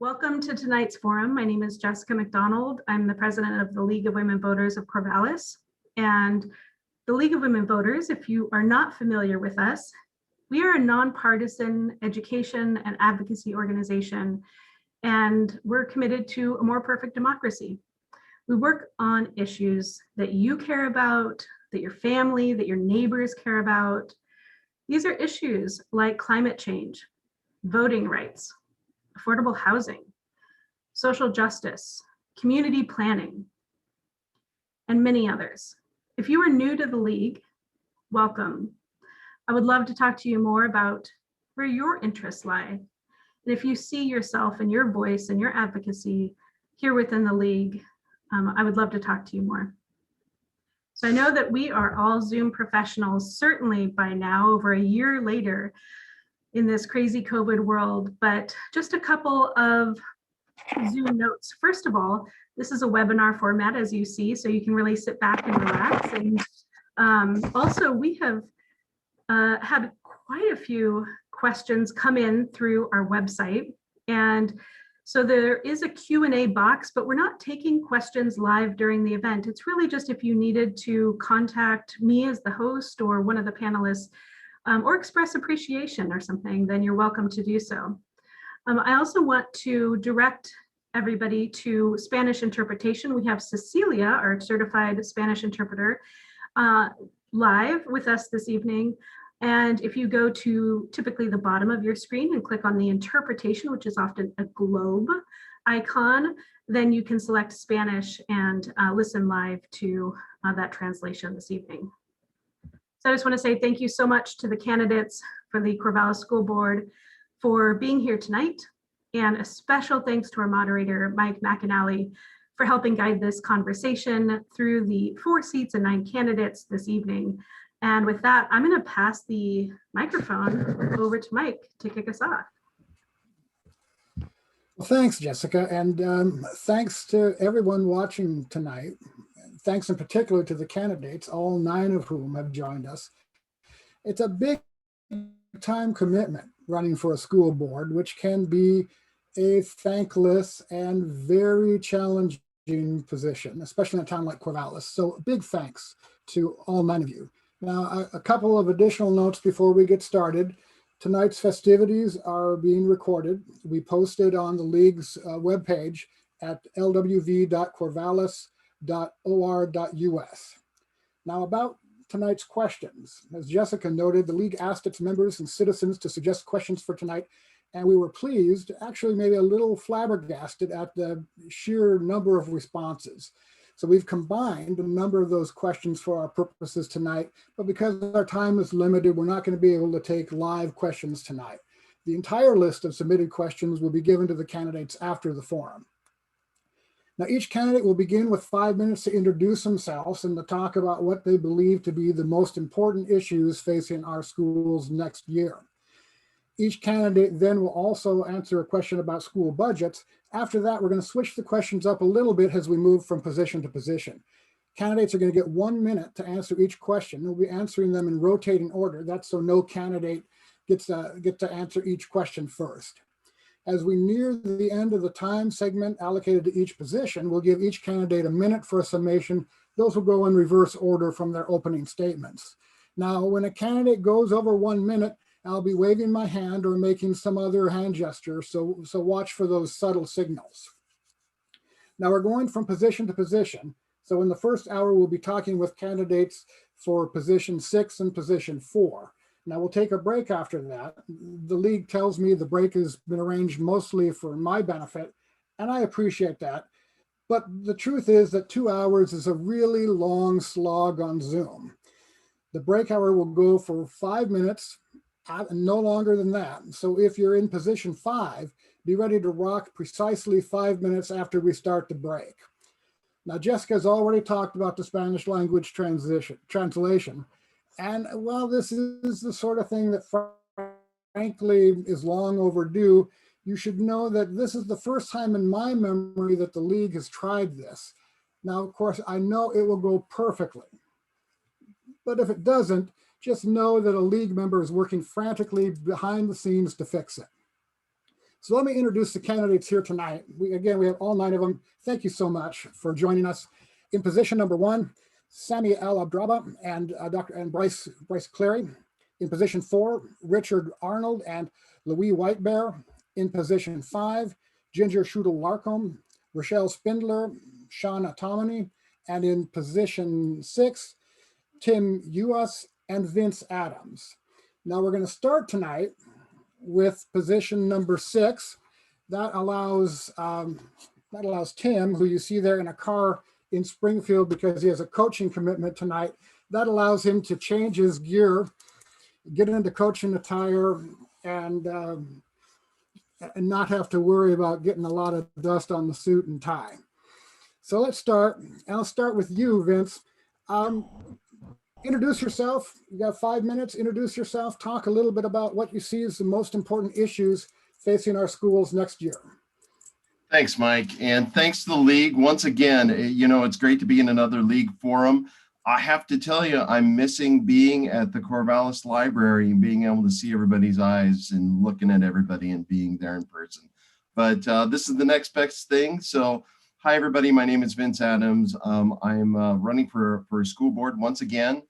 Welcome to tonight's forum. My name is Jessica McDonald. I'm the president of the League of Women Voters of Corvallis. And the League of Women Voters, if you are not familiar with us, we are a nonpartisan education and advocacy organization, and we're committed to a more perfect democracy. We work on issues that you care about, that your family, that your neighbors care about. These are issues like climate change, voting rights, affordable housing, social justice, community planning, and many others. If you are new to the League, welcome. I would love to talk to you more about where your interests lie. And if you see yourself and your voice and your advocacy here within the League, I would love to talk to you more. So I know that we are all Zoom professionals, certainly by now, over a year later, in this crazy COVID world, but just a couple of Zoom notes. First of all, this is a webinar format, as you see, so you can really sit back and relax. And also, we have had quite a few questions come in through our website. And so there is a Q&A box, but we're not taking questions live during the event. It's really just if you needed to contact me as the host or one of the panelists, or express appreciation or something, then you're welcome to do so. I also want to direct everybody to Spanish interpretation. We have Cecilia, our certified Spanish interpreter, live with us this evening. And if you go to typically the bottom of your screen and click on the interpretation, which is often a globe icon, then you can select Spanish and listen live to that translation this evening. So I just want to say thank you so much to the candidates for the Corvallis School Board for being here tonight. And a special thanks to our moderator, Mike McAnally, for helping guide this conversation through the 4 seats and 9 candidates this evening. And with that, I'm going to pass the microphone over to Mike to kick us off. Well, thanks, Jessica, and thanks to everyone watching tonight. Thanks in particular to the candidates, all 9 of whom have joined us. It's a big time commitment running for a school board, which can be a thankless and very challenging position, especially in a town like Corvallis. So big thanks to all 9 of you. Now, a couple of additional notes before we get started. Tonight's festivities are being recorded. We posted on the League's webpage at lwv.corvallis.or.us. Now about tonight's questions. As Jessica noted, the League asked its members and citizens to suggest questions for tonight, and we were pleased, actually maybe a little flabbergasted at the sheer number of responses. So we've combined a number of those questions for our purposes tonight, but because our time is limited, we're not going to be able to take live questions tonight. The entire list of submitted questions will be given to the candidates after the forum. Now, each candidate will begin with 5 minutes to introduce themselves and to talk about what they believe to be the most important issues facing our schools next year. Each candidate then will also answer a question about school budgets. After that, we're going to switch the questions up a little bit as we move from position to position. Candidates are going to get 1 minute to answer each question. We'll be answering them in rotating order. That's so no candidate gets to answer each question first. As we near the end of the time segment allocated to each position, we'll give each candidate a minute for a summation. Those will go in reverse order from their opening statements. Now, when a candidate goes over 1 minute, I'll be waving my hand or making some other hand gesture, so watch for those subtle signals. Now we're going from position to position. So in the first hour, we'll be talking with candidates for position 6 and position 4. Now we'll take a break after that. The League tells me the break has been arranged mostly for my benefit, and I appreciate that. But the truth is that 2 hours is a really long slog on Zoom. The break hour will go for 5 minutes, no longer than that. So if you're in position 5, be ready to rock precisely 5 minutes after we start the break. Now, Jessica's already talked about the Spanish language translation. And while this is the sort of thing that frankly is long overdue, you should know that this is the first time in my memory that the League has tried this. Now, of course, I know it will go perfectly. But if it doesn't, just know that a League member is working frantically behind the scenes to fix it. So let me introduce the candidates here tonight. We have all 9 of them. Thank you so much for joining us. In position number 1, Sami Al Abdraba and Bryce Clary. In position 4, Richard Arnold and Louis Whitebear. In position 5, Ginger Schudel Larcombe, Rochelle Spindler, Sean Atomany. And in position 6, Tim Uas and Vince Adams. Now we're going to start tonight with position number 6. That allows Tim, who you see there in a car in Springfield because he has a coaching commitment tonight, that allows him to change his gear, get into coaching attire, and not have to worry about getting a lot of dust on the suit and tie. So let's start. I'll start with you, Vince. Introduce yourself. You got 5 minutes. Introduce yourself. Talk a little bit about what you see as the most important issues facing our schools next year. Thanks, Mike. And thanks to the league. Once again, it's great to be in another league forum. I have to tell you, I'm missing being at the Corvallis Library and being able to see everybody's eyes and looking at everybody and being there in person. But this is the next best thing. So hi, everybody. My name is Vince Adams. I'm running for school board once again.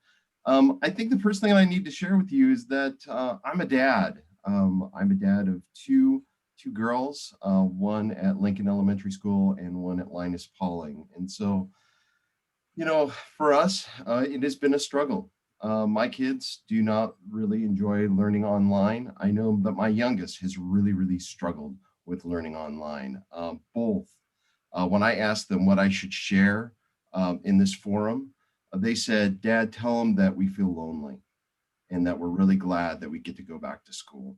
I think the first thing I need to share with you is that I'm a dad. I'm a dad of two girls, one at Lincoln Elementary School and one at Linus Pauling. And so, for us, it has been a struggle. My kids do not really enjoy learning online. I know that my youngest has really, really struggled with learning online. Both, when I asked them what I should share in this forum, they said, "Dad, tell them that we feel lonely and that we're really glad that we get to go back to school."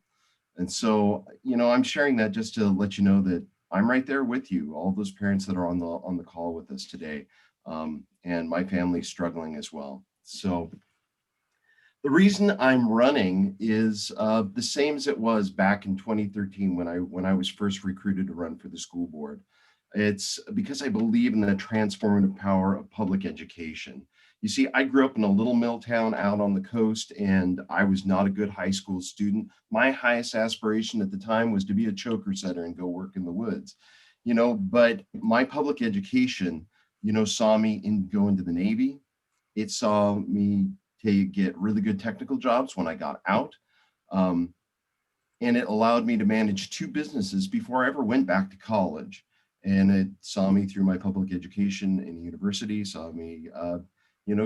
And so, I'm sharing that just to let you know that I'm right there with you, all those parents that are on the call with us today, and my family's struggling as well. So the reason I'm running is the same as it was back in 2013 when I was first recruited to run for the school board. It's because I believe in the transformative power of public education. You see, I grew up in a little mill town out on the coast, and I was not a good high school student. My highest aspiration at the time was to be a choker setter and go work in the woods, but my public education, saw me go into the Navy. It saw me get really good technical jobs when I got out. And it allowed me to manage 2 businesses before I ever went back to college. And it saw me through my public education in university, saw me,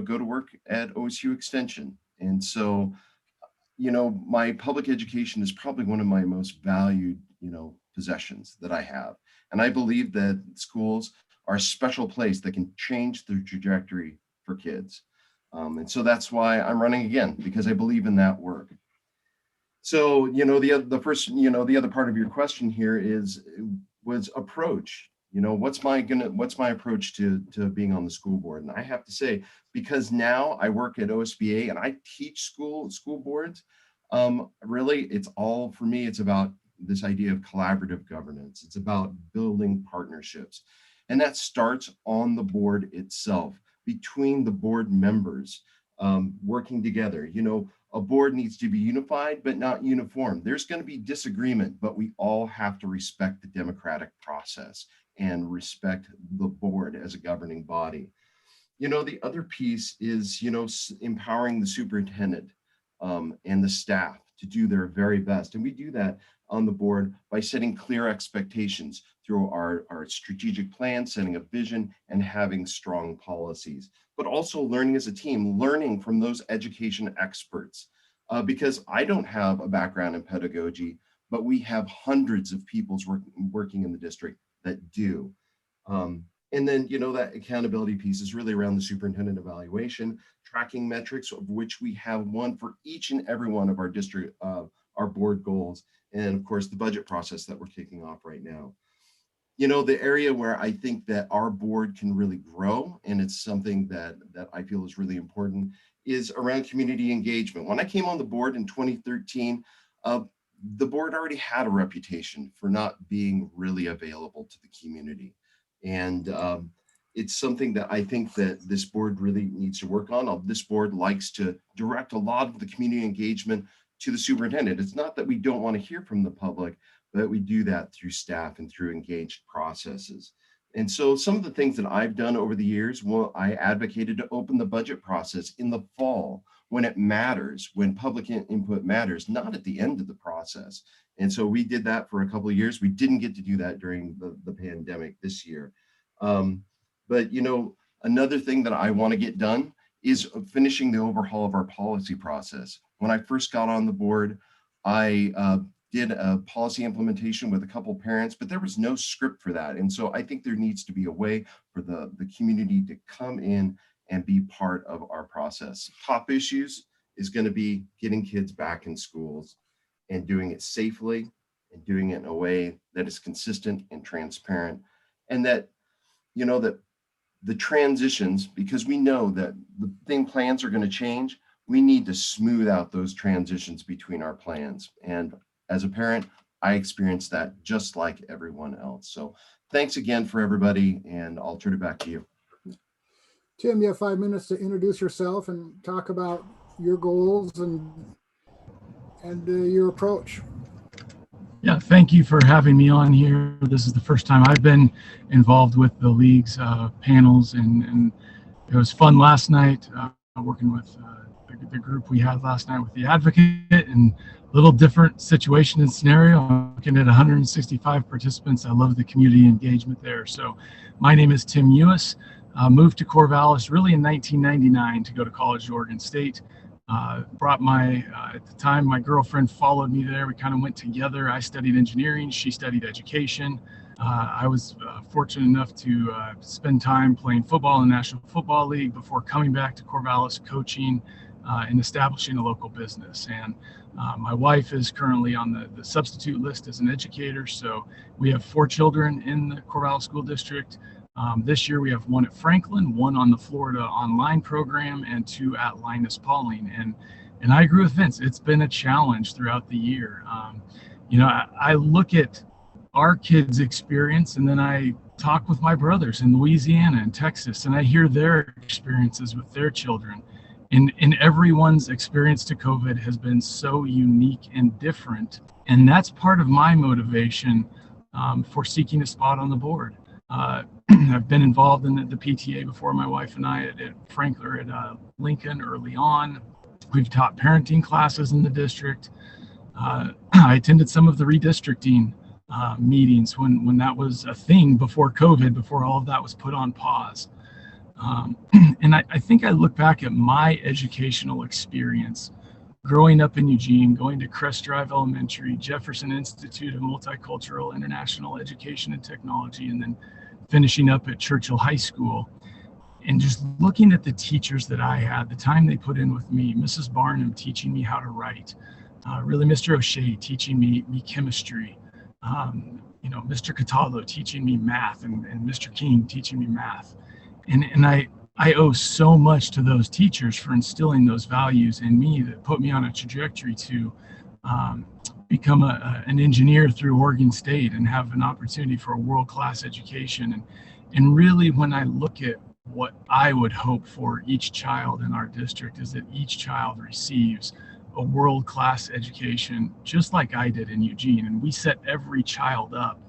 go to work at OSU Extension. And so, my public education is probably one of my most valued, possessions that I have. And I believe that schools are a special place that can change the trajectory for kids. And so that's why I'm running again, because I believe in that work. So, the other part of your question here was approach. What's my approach to being on the school board? And I have to say, because now I work at OSBA and I teach school boards, really it's all for me. It's about this idea of collaborative governance. It's about building partnerships. And that starts on the board itself, between the board members, working together. A board needs to be unified, but not uniform. There's going to be disagreement, but we all have to respect the democratic process and respect the board as a governing body. The other piece is, empowering the superintendent and the staff to do their very best. And we do that on the board by setting clear expectations through our strategic plan, setting a vision, and having strong policies, but also learning as a team, learning from those education experts. Because I don't have a background in pedagogy, but we have hundreds of people working in the district that do. And then, that accountability piece is really around the superintendent evaluation, tracking metrics, of which we have one for each and every one of our district, our board goals, and of course, the budget process that we're kicking off right now. The area where I think that our board can really grow, and it's something that I feel is really important, is around community engagement. When I came on the board in 2013, the board already had a reputation for not being really available to the community. And it's something that I think that this board really needs to work on. This board likes to direct a lot of the community engagement to the superintendent. It's not that we don't want to hear from the public, but we do that through staff and through engaged processes. And so some of the things that I've done over the years, well, I advocated to open the budget process in the fall when it matters, when public input matters, not at the end of the process. And so we did that for a couple of years. We didn't get to do that during the pandemic this year. But you know, another thing that I want to get done is finishing the overhaul of our policy process. When I first got on the board, I did a policy implementation with a couple parents, but there was no script for that. And so I think there needs to be a way for the community to come in and be part of our process. Top issues is going to be getting kids back in schools and doing it safely and doing it in a way that is consistent and transparent, and that, you know, that the transitions, because we know that the plans are going to change, we need to smooth out those transitions between our plans. And as a parent, I experienced that just like everyone else. So thanks again for everybody, and I'll turn it back to you. Tim, you have 5 minutes to introduce yourself and talk about your goals and your approach. Yeah, thank you for having me on here. This is the first time I've been involved with the league's panels, and it was fun last night working with the group we had last night with the advocate, and a little different situation and scenario. I'm looking at 165 participants. I love the community engagement there. So my name is Tim Ewis. Moved to Corvallis really in 1999 to go to college at Oregon State. Brought at the time, my girlfriend followed me there. We kind of went together. I studied engineering, she studied education. I was fortunate enough to spend time playing football in the National Football League before coming back to Corvallis, coaching and establishing a local business. And my wife is currently on the substitute list as an educator. So we have 4 children in the Corvallis School District. This year we have 1 at Franklin, 1 on the Florida online program, and 2 at Linus Pauling. And I agree with Vince. It's been a challenge throughout the year. You know, I look at our kids' experience, and then I talk with my brothers in Louisiana and Texas, and I hear their experiences with their children. And everyone's experience to COVID has been so unique and different. And that's part of my motivation for seeking a spot on the board. I've been involved in the PTA before, my wife and I at Franklin, at Lincoln early on. We've taught parenting classes in the district. I attended some of the redistricting meetings when that was a thing before COVID, before all of that was put on pause. And I think I look back at my educational experience growing up in Eugene, going to Crest Drive Elementary, Jefferson Institute of Multicultural International Education and Technology, and then finishing up at Churchill High School, and just looking at the teachers that I had, the time they put in with me, Mrs. Barnum teaching me how to write, really Mr. O'Shea teaching me chemistry, you know, Mr. Cataldo teaching me math, and Mr. King teaching me math. And I owe so much to those teachers for instilling those values in me that put me on a trajectory to become an engineer through Oregon State and have an opportunity for a world-class education. And really, when I look at what I would hope for each child in our district, is that each child receives a world-class education, just like I did in Eugene. And we set every child up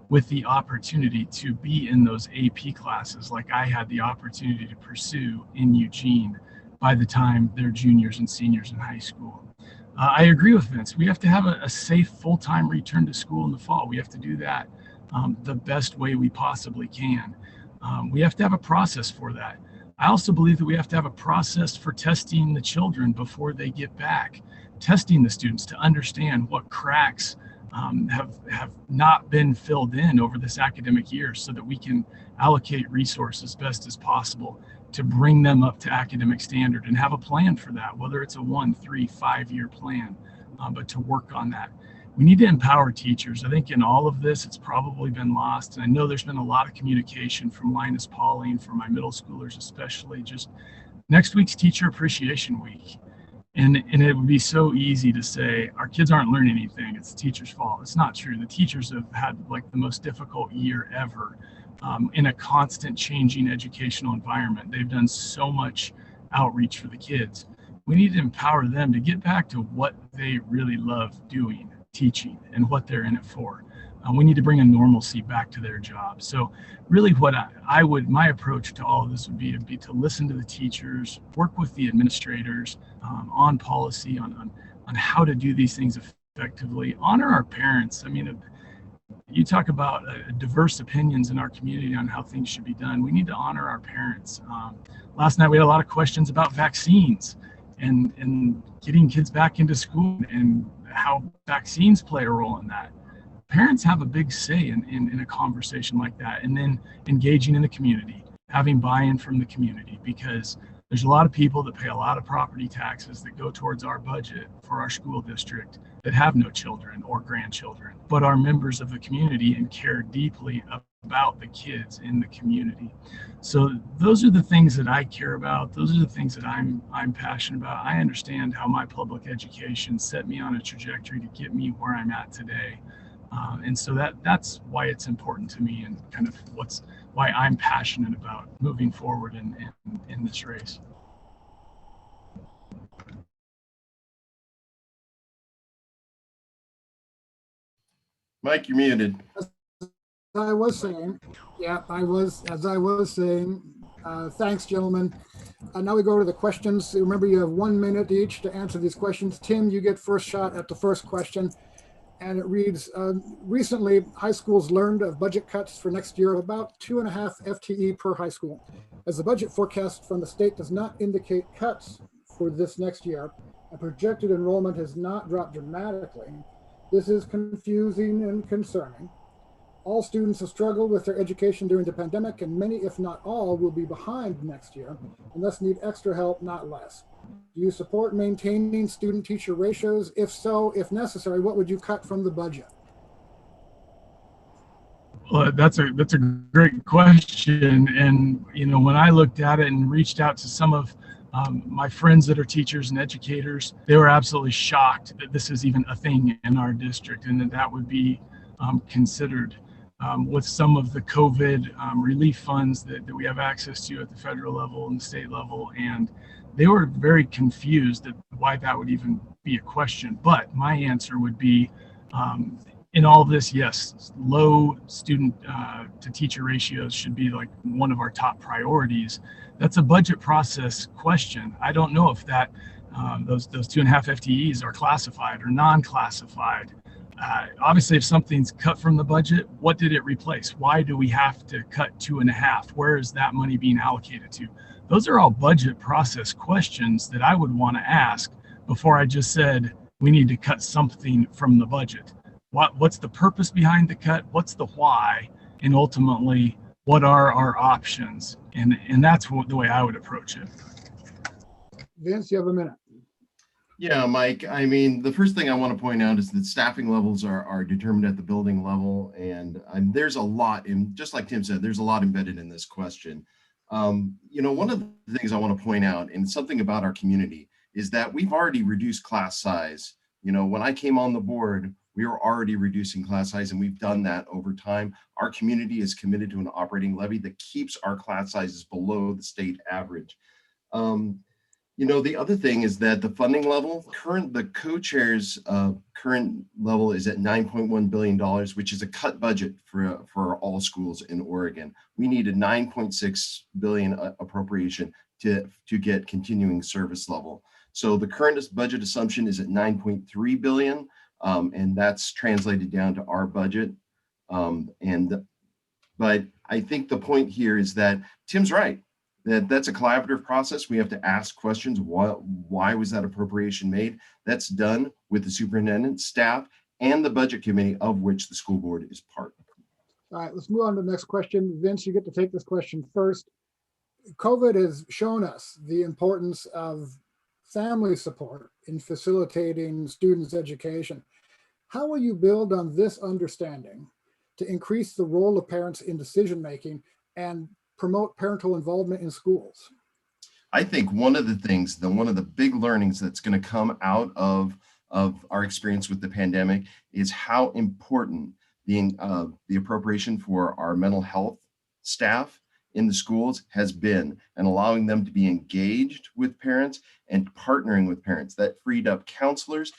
with the opportunity to be in those AP classes like I had the opportunity to pursue in Eugene by the time they're juniors and seniors in high school. I agree with Vince. We have to have a safe full-time return to school in the fall. We have to do that the best way we possibly can. We have to have a process for that. I also believe that we have to have a process for testing the children before they get back, testing the students to understand what cracks have not been filled in over this academic year, so that we can allocate resources best as possible to bring them up to academic standard and have a plan for that, whether it's a 1, 3, 5-year plan, but to work on that. We need to empower teachers. I think in all of this, it's probably been lost. And I know there's been a lot of communication from Linus Pauling, for my middle schoolers especially, just next week's Teacher Appreciation Week. And it would be so easy to say, our kids aren't learning anything, it's the teacher's fault. It's not true. The teachers have had like the most difficult year ever in a constant changing educational environment. They've done so much outreach for the kids. We need to empower them to get back to what they really love doing, teaching and what they're in it for. We need to bring a normalcy back to their job. So really what my approach to all of this would be to listen to the teachers, work with the administrators on policy, on how to do these things effectively, honor our parents. I mean, you talk about diverse opinions in our community on how things should be done. We need to honor our parents. Last night we had a lot of questions about vaccines and getting kids back into school and how vaccines play a role in that. Parents have a big say in a conversation like that, and then engaging in the community, having buy-in from the community, because there's a lot of people that pay a lot of property taxes that go towards our budget for our school district that have no children or grandchildren, but are members of the community and care deeply about the kids in the community. So those are the things that I care about. Those are the things that I'm passionate about. I understand how my public education set me on a trajectory to get me where I'm at today. And so that's why it's important to me, and kind of why I'm passionate about moving forward in this race. Mike, you're muted. As I was saying, thanks, gentlemen. Now we go to the questions. Remember, you have 1 minute each to answer these questions. Tim, you get first shot at the first question. And it reads, recently, high schools learned of budget cuts for next year of about 2.5 FTE per high school. As the budget forecast from the state does not indicate cuts for this next year, and projected enrollment has not dropped dramatically, this is confusing and concerning. All students have struggled with their education during the pandemic, and many, if not all, will be behind next year and thus need extra help, not less. Do you support maintaining student-teacher ratios? If so, if necessary, what would you cut from the budget? Well, that's a great question. And, you know, when I looked at it and reached out to some of my friends that are teachers and educators, they were absolutely shocked that this is even a thing in our district and that would be considered. With some of the COVID relief funds that we have access to at the federal level and the state level. And they were very confused at why that would even be a question. But my answer would be, in all of this, yes, low student to teacher ratios should be like one of our top priorities. That's a budget process question. I don't know if that those 2.5 FTEs are classified or non-classified. Obviously, if something's cut from the budget, what did it replace? Why do we have to cut 2.5? Where is that money being allocated to? Those are all budget process questions that I would want to ask before I just said we need to cut something from the budget. What's the purpose behind the cut? What's the why? And ultimately, what are our options? And that's the way I would approach it. Vince, you have a minute. Yeah, Mike, I mean, the first thing I want to point out is that staffing levels are determined at the building level. And there's a lot, just like Tim said, there's a lot embedded in this question. You know, one of the things I want to point out, and something about our community, is that we've already reduced class size. You know, when I came on the board, we were already reducing class size, and we've done that over time. Our community is committed to an operating levy that keeps our class sizes below the state average. You know, the other thing is that the funding level, the co-chair's current level is at $9.1 billion, which is a cut budget for all schools in Oregon. We need a $9.6 billion appropriation to get continuing service level. So the current budget assumption is at $9.3 billion, and that's translated down to our budget. But I think the point here is that Tim's right. That's a collaborative process. We have to ask questions. Why was that appropriation made? That's done with the superintendent, staff, and the budget committee, of which the school board is part. All right, let's move on to the next question. Vince, you get to take this question first. COVID has shown us the importance of family support in facilitating students' education. How will you build on this understanding to increase the role of parents in decision-making and promote parental involvement in schools? I think one of the things, one of the big learnings that's going to come out of our experience with the pandemic is how important the appropriation for our mental health staff in the schools has been, and allowing them to be engaged with parents and partnering with parents. That freed up counselors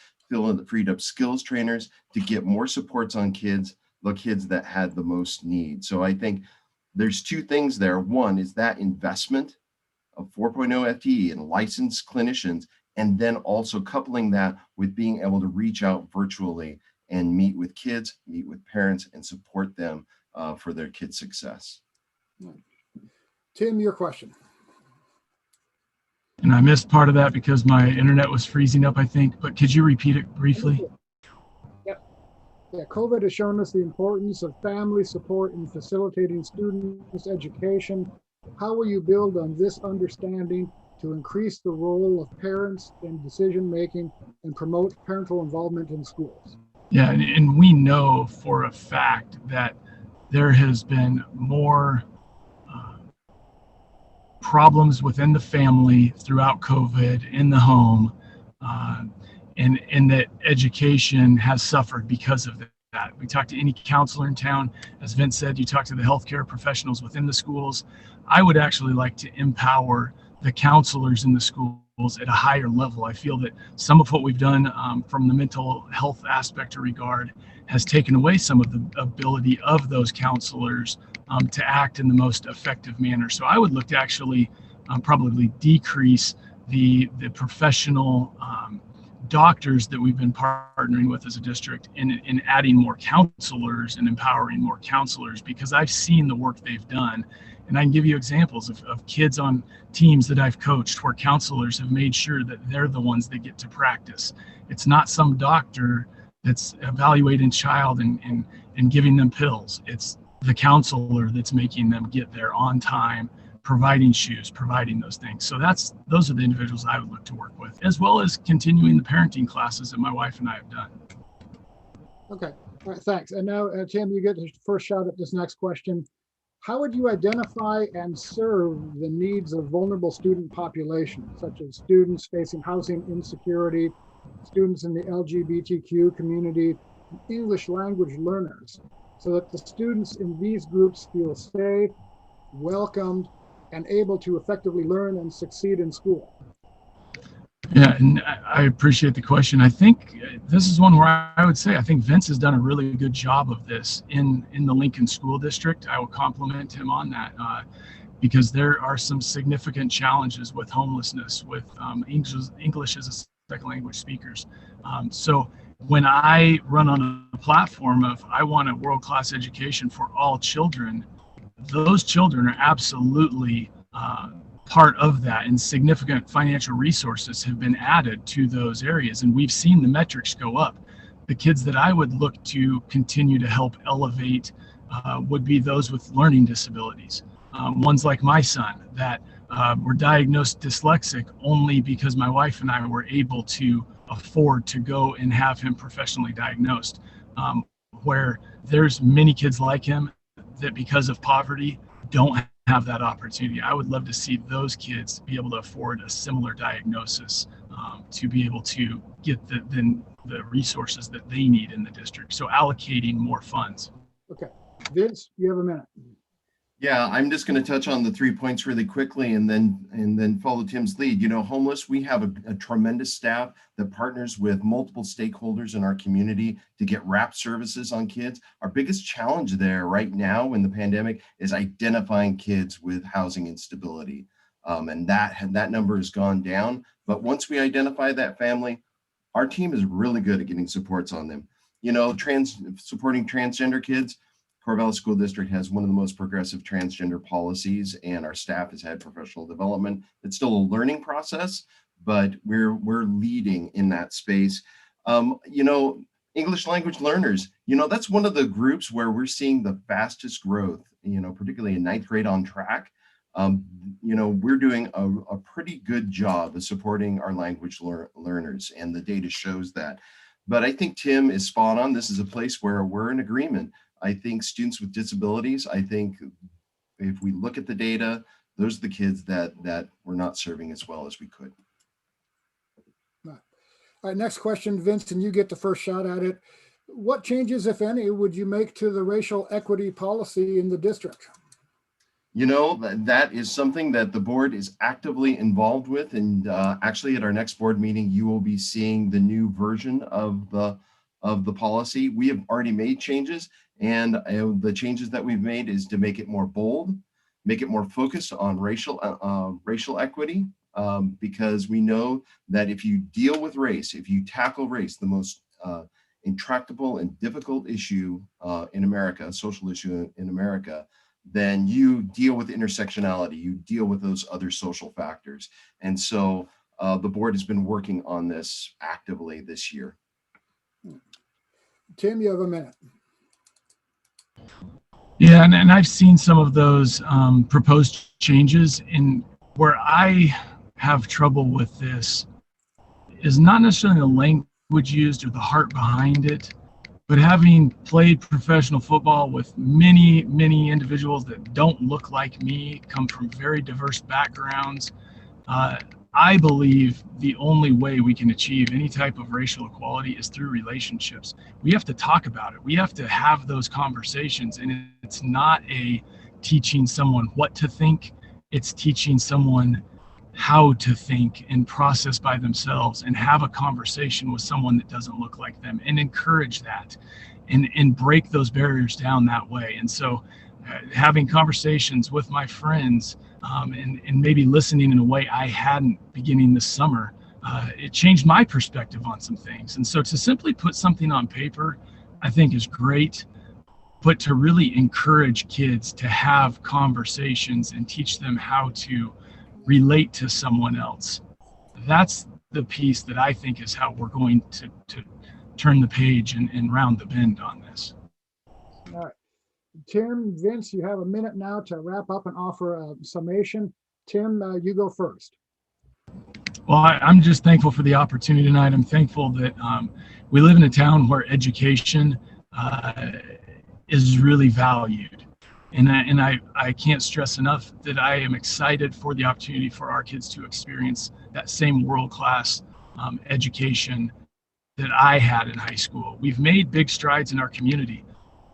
freed up skills trainers to get more supports on kids, the kids that had the most need. So I think there's two things there. One is that investment of 4.0 FTE and licensed clinicians, and then also coupling that with being able to reach out virtually and meet with kids, meet with parents, and support them for their kids' success. Tim, your question. And I missed part of that because my internet was freezing up, I think, but could you repeat it briefly? Yeah, COVID has shown us the importance of family support in facilitating students' education. How will you build on this understanding to increase the role of parents in decision-making and promote parental involvement in schools? Yeah, and we know for a fact that there has been more problems within the family throughout COVID in the home, and that education has suffered because of that. We talked to any counselor in town. As Vince said, you talk to the healthcare professionals within the schools. I would actually like to empower the counselors in the schools at a higher level. I feel that some of what we've done from the mental health aspect or regard has taken away some of the ability of those counselors to act in the most effective manner. So I would look to actually probably decrease the professional doctors that we've been partnering with as a district in adding more counselors and empowering more counselors, because I've seen the work they've done. And I can give you examples of kids on teams that I've coached where counselors have made sure that they're the ones that get to practice. It's not some doctor that's evaluating child and giving them pills. It's the counselor that's making them get there on time, providing shoes, providing those things. So those are the individuals I would look to work with, as well as continuing the parenting classes that my wife and I have done. Okay, all right, thanks. And now, Tim, you get the first shot at this next question. How would you identify and serve the needs of vulnerable student populations, such as students facing housing insecurity, students in the LGBTQ community, English language learners, so that the students in these groups feel safe, welcomed, and able to effectively learn and succeed in school? Yeah, and I appreciate the question. I think this is one where I would say I think Vince has done a really good job of this in the Lincoln School District. I will compliment him on that because there are some significant challenges with homelessness, with English as a second language speakers. So when I run on a platform of I want a world-class education for all children, those children are absolutely part of that, and significant financial resources have been added to those areas, and we've seen the metrics go up. The kids that I would look to continue to help elevate would be those with learning disabilities. Ones like my son that were diagnosed dyslexic only because my wife and I were able to afford to go and have him professionally diagnosed, where there's many kids like him that because of poverty don't have that opportunity. I would love to see those kids be able to afford a similar diagnosis to be able to get the resources that they need in the district. So allocating more funds. Okay, Vince, you have a minute. Yeah, I'm just going to touch on the 3 points really quickly and then follow Tim's lead. You know, homeless, we have a tremendous staff that partners with multiple stakeholders in our community to get wrap services on kids. Our biggest challenge there right now in the pandemic is identifying kids with housing instability. And that number has gone down. But once we identify that family, our team is really good at getting supports on them. You know, supporting transgender kids, Corvallis School District has one of the most progressive transgender policies, and our staff has had professional development. It's still a learning process, but we're leading in that space. You know, English language learners, you know, that's one of the groups where we're seeing the fastest growth, you know, particularly in ninth grade on track. You know, we're doing a pretty good job of supporting our language learners, and the data shows that. But I think Tim is spot on. This is a place where we're in agreement. I think students with disabilities, I think if we look at the data, those are the kids that we're not serving as well as we could. All right, next question, Vince, and you get the first shot at it. What changes, if any, would you make to the racial equity policy in the district? You know, that is something that the board is actively involved with. And actually at our next board meeting, you will be seeing the new version of the policy. We have already made changes, and the changes that we've made is to make it more bold, make it more focused on racial equity, because we know that if you deal with race, if you tackle race, the most intractable and difficult issue in America, social issue in America, then you deal with intersectionality, you deal with those other social factors. And so the board has been working on this actively this year. Tim, you have a minute. Yeah, and I've seen some of those proposed changes, and where I have trouble with this is not necessarily the language used or the heart behind it, but having played professional football with many individuals that don't look like me, come from very diverse backgrounds, I believe the only way we can achieve any type of racial equality is through relationships. We have to talk about it. We have to have those conversations, and it's not a teaching someone what to think. It's teaching someone how to think and process by themselves and have a conversation with someone that doesn't look like them and encourage that and break those barriers down that way. And so having conversations with my friends and maybe listening in a way I hadn't beginning this summer, it changed my perspective on some things. And so to simply put something on paper, I think is great, but to really encourage kids to have conversations and teach them how to relate to someone else. That's the piece that I think is how we're going to turn the page and round the bend on this. All right. Tim, Vince, you have a minute now to wrap up and offer a summation. Tim, you go first. Well, I'm just thankful for the opportunity tonight. I'm thankful that we live in a town where education is really valued. And I can't stress enough that I am excited for the opportunity for our kids to experience that same world-class education that I had in high school. We've made big strides in our community,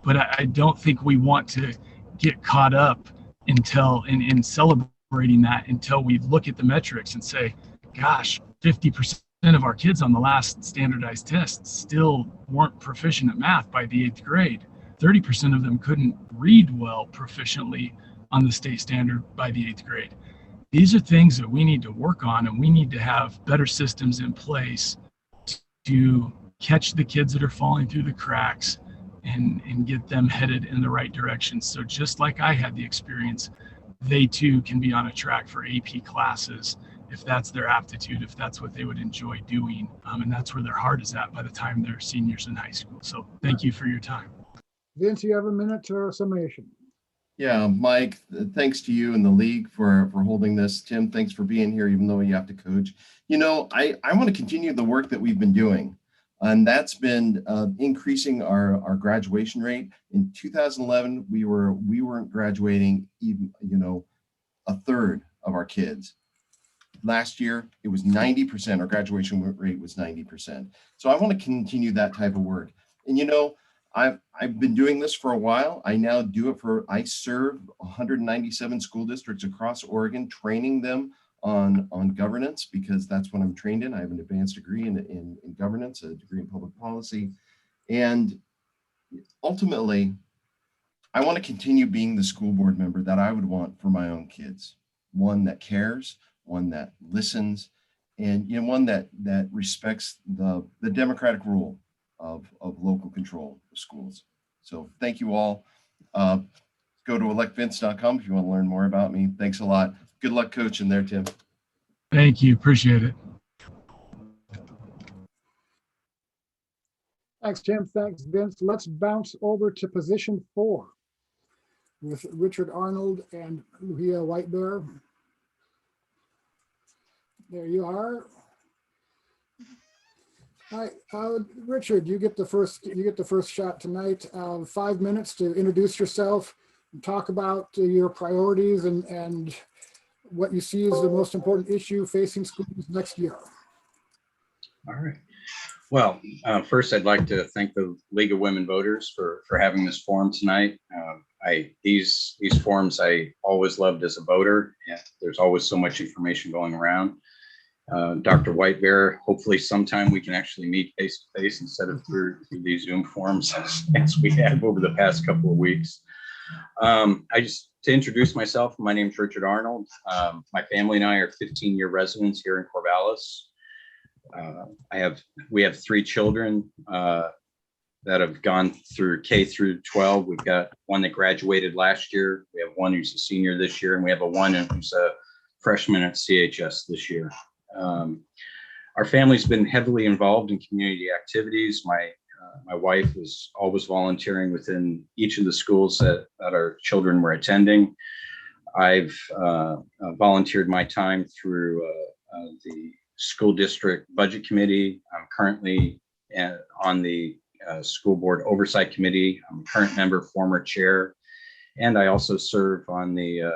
but I don't think we want to get caught up in celebrating that until we look at the metrics and say, gosh, 50% of our kids on the last standardized test still weren't proficient at math by the 8th grade. 30% of them couldn't read well proficiently on the state standard by the 8th grade. These are things that we need to work on, and we need to have better systems in place to catch the kids that are falling through the cracks and get them headed in the right direction. So just like I had the experience, they too can be on a track for AP classes if that's their aptitude, if that's what they would enjoy doing, and that's where their heart is at by the time they're seniors in high school. So thank you for your time. Vince, you have a minute for a summation. Yeah, Mike, thanks to you and the league for holding this. Tim, thanks for being here, even though you have to coach. You know, I want to continue the work that we've been doing, and that's been increasing our graduation rate. In 2011, we weren't graduating even, a third of our kids. Last year, it was 90%. Our graduation rate was 90%. So I want to continue that type of work. And I've been doing this for a while. I now do it I serve 197 school districts across Oregon, training them on governance, because that's what I'm trained in. I have an advanced degree in governance, a degree in public policy. And ultimately, I want to continue being the school board member that I would want for my own kids. One that cares, one that listens, and one that respects the democratic rule of local control of schools. So thank you all. Go to electvince.com if you want to learn more about me. Thanks a lot. Good luck coaching there, Tim. Thank you. Appreciate it. Thanks, Tim. Thanks, Vince. Let's bounce over to position 4 with Richard Arnold and Luhia Whitebear. There you are. Hi, Richard. You get the first shot tonight. 5 minutes to introduce yourself and talk about your priorities and what you see as the most important issue facing schools next year. All right. Well, first, I'd like to thank the League of Women Voters for having this forum tonight. These forums I always loved as a voter. Yeah, there's always so much information going around. Dr. Whitebear, hopefully sometime we can actually meet face to face instead of through these Zoom forums as we have over the past couple of weeks. To introduce myself, my name is Richard Arnold. My family and I are 15-year residents here in Corvallis. We have 3 children that have gone through K through 12. We've got one that graduated last year. We have one who's a senior this year, and we have one who's a freshman at CHS this year. Our family's been heavily involved in community activities. My wife was always volunteering within each of the schools that our children were attending. I've volunteered my time through the school district budget committee. I'm currently on the school board oversight committee. I'm a current member, former chair, and I also serve on the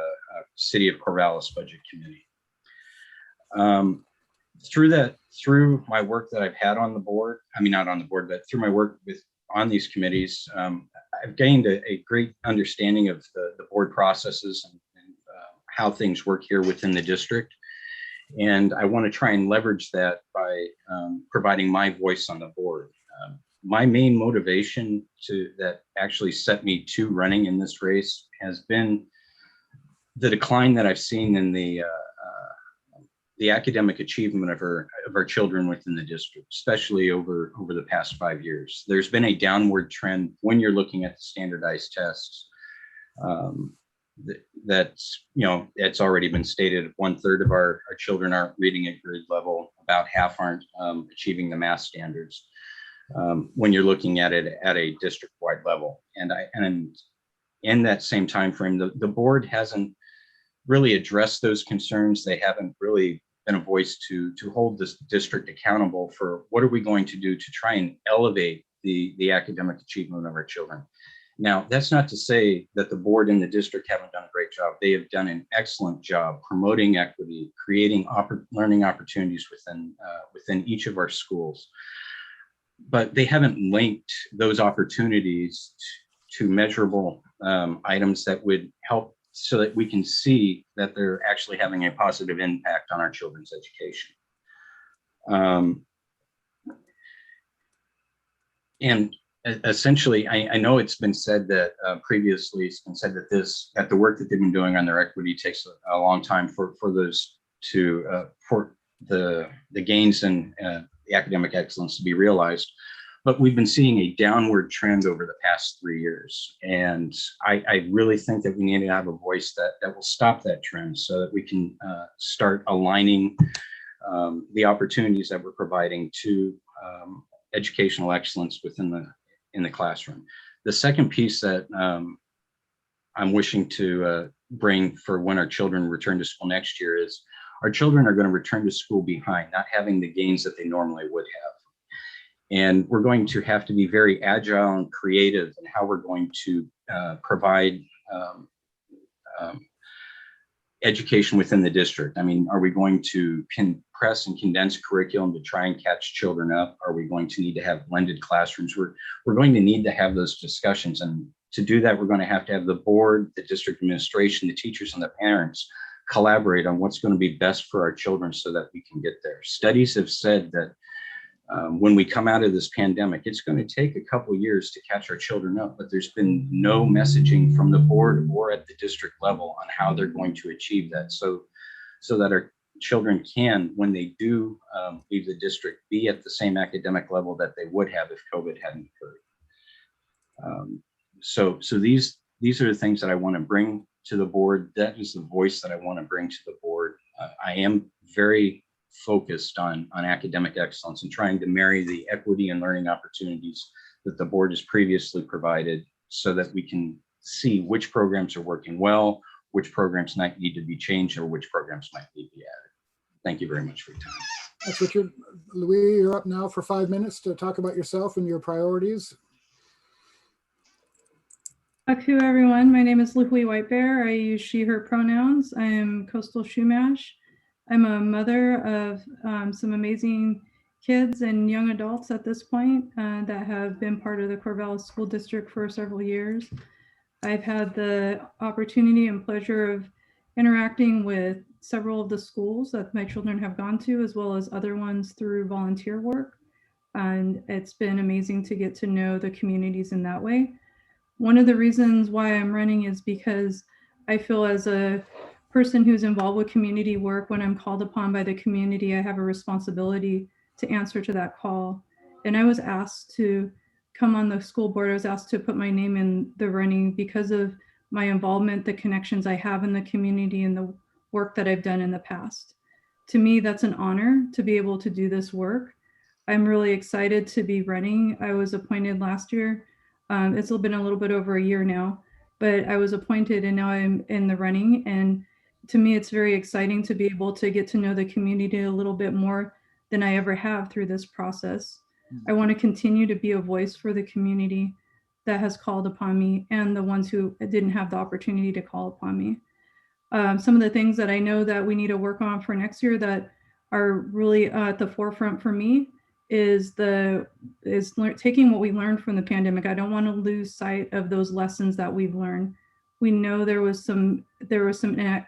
city of Corvallis budget committee. Through my work that I've had on the board, not on the board, but through my work on these committees, I've gained a great understanding of the board processes and how things work here within the district. And I want to try and leverage that by providing my voice on the board. My main motivation that actually set me to running in this race has been the decline that I've seen in the academic achievement of our children within the district, especially over the past 5 years. There's been a downward trend when you're looking at the standardized tests. It's already been stated 1/3 of our children aren't reading at grade level, about half aren't achieving the math standards when you're looking at it at a district-wide level. And in that same time frame, the board hasn't really addressed those concerns. They haven't really been a voice to hold this district accountable for what are we going to do to try and elevate the academic achievement of our children. Now, that's not to say that the board and the district haven't done a great job. They have done an excellent job promoting equity, creating learning opportunities within each of our schools. But they haven't linked those opportunities to measurable items that would help so that we can see that they're actually having a positive impact on our children's education. And essentially, I know it's been said that previously, it's been said that the work that they've been doing on their equity takes a long time for those to for the gains in the academic excellence to be realized. But we've been seeing a downward trend over the past 3 years. And I really think that we need to have a voice that will stop that trend so that we can start aligning the opportunities that we're providing to educational excellence in the classroom. The second piece that I'm wishing to bring for when our children return to school next year is our children are going to return to school behind, not having the gains that they normally would have. And we're going to have to be very agile and creative in how we're going to provide education within the district. Are we going to compress and condense curriculum to try and catch children up? Are we going to need to have blended classrooms? We're going to need to have those discussions. And to do that, we're going to have the board, the district administration, the teachers, and the parents collaborate on what's going to be best for our children so that we can get there. Studies have said that when we come out of this pandemic, it's going to take a couple years to catch our children up, but there's been no messaging from the board or at the district level on how they're going to achieve that. So that our children can, when they do leave the district, be at the same academic level that they would have if COVID hadn't occurred. So these are the things that I want to bring to the board. That is the voice that I want to bring to the board. I am very focused on academic excellence and trying to marry the equity and learning opportunities that the board has previously provided so that we can see which programs are working well, which programs might need to be changed, or which programs might need to be added. Thank you very much for your time. Thanks, Richard. Louis, you're up now for 5 minutes to talk about yourself and your priorities. Aku, everyone. My name is Louis Whitebear. I use she, her pronouns. I am Coastal Shumash. I'm a mother of some amazing kids and young adults at this point that have been part of the Corvallis School District for several years. I've had the opportunity and pleasure of interacting with several of the schools that my children have gone to, as well as other ones through volunteer work. And it's been amazing to get to know the communities in that way. One of the reasons why I'm running is because I feel as a person who's involved with community work, when I'm called upon by the community, I have a responsibility to answer to that call. And I was asked to come on the school board. I was asked to put my name in the running because of my involvement, the connections I have in the community, and the work that I've done in the past. To me, that's an honor to be able to do this work. I'm really excited to be running. I was appointed last year. It's been a little bit over a year now, but I was appointed and now I'm in the running. And to me, it's very exciting to be able to get to know the community a little bit more than I ever have through this process. I want to continue to be a voice for the community that has called upon me and the ones who didn't have the opportunity to call upon me. Some of the things that I know that we need to work on for next year that are really at the forefront for me is taking what we learned from the pandemic. I don't want to lose sight of those lessons that we've learned. We know there was some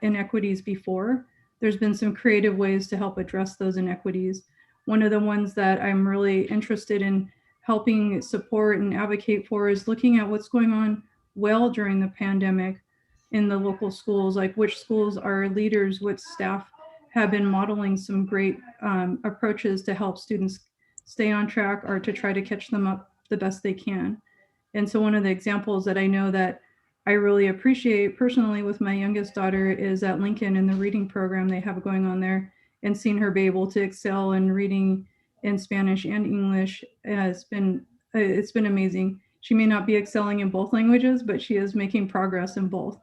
inequities before. There's been some creative ways to help address those inequities. One of the ones that I'm really interested in helping support and advocate for is looking at what's going on well during the pandemic in the local schools, like which schools are leaders, which staff have been modeling some great approaches to help students stay on track or to try to catch them up the best they can. And so one of the examples that I know that I really appreciate personally with my youngest daughter is at Lincoln in the reading program they have going on there, and seeing her be able to excel in reading in Spanish and English has been, it's been amazing. She may not be excelling in both languages, but she is making progress in both.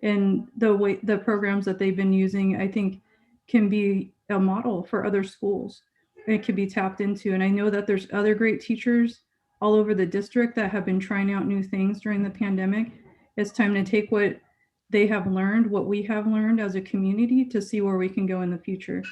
And the programs that they've been using, I think, can be a model for other schools. It can be tapped into. And I know that there's other great teachers all over the district that have been trying out new things during the pandemic. It's time to take what they have learned, what we have learned as a community, to see where we can go in the future.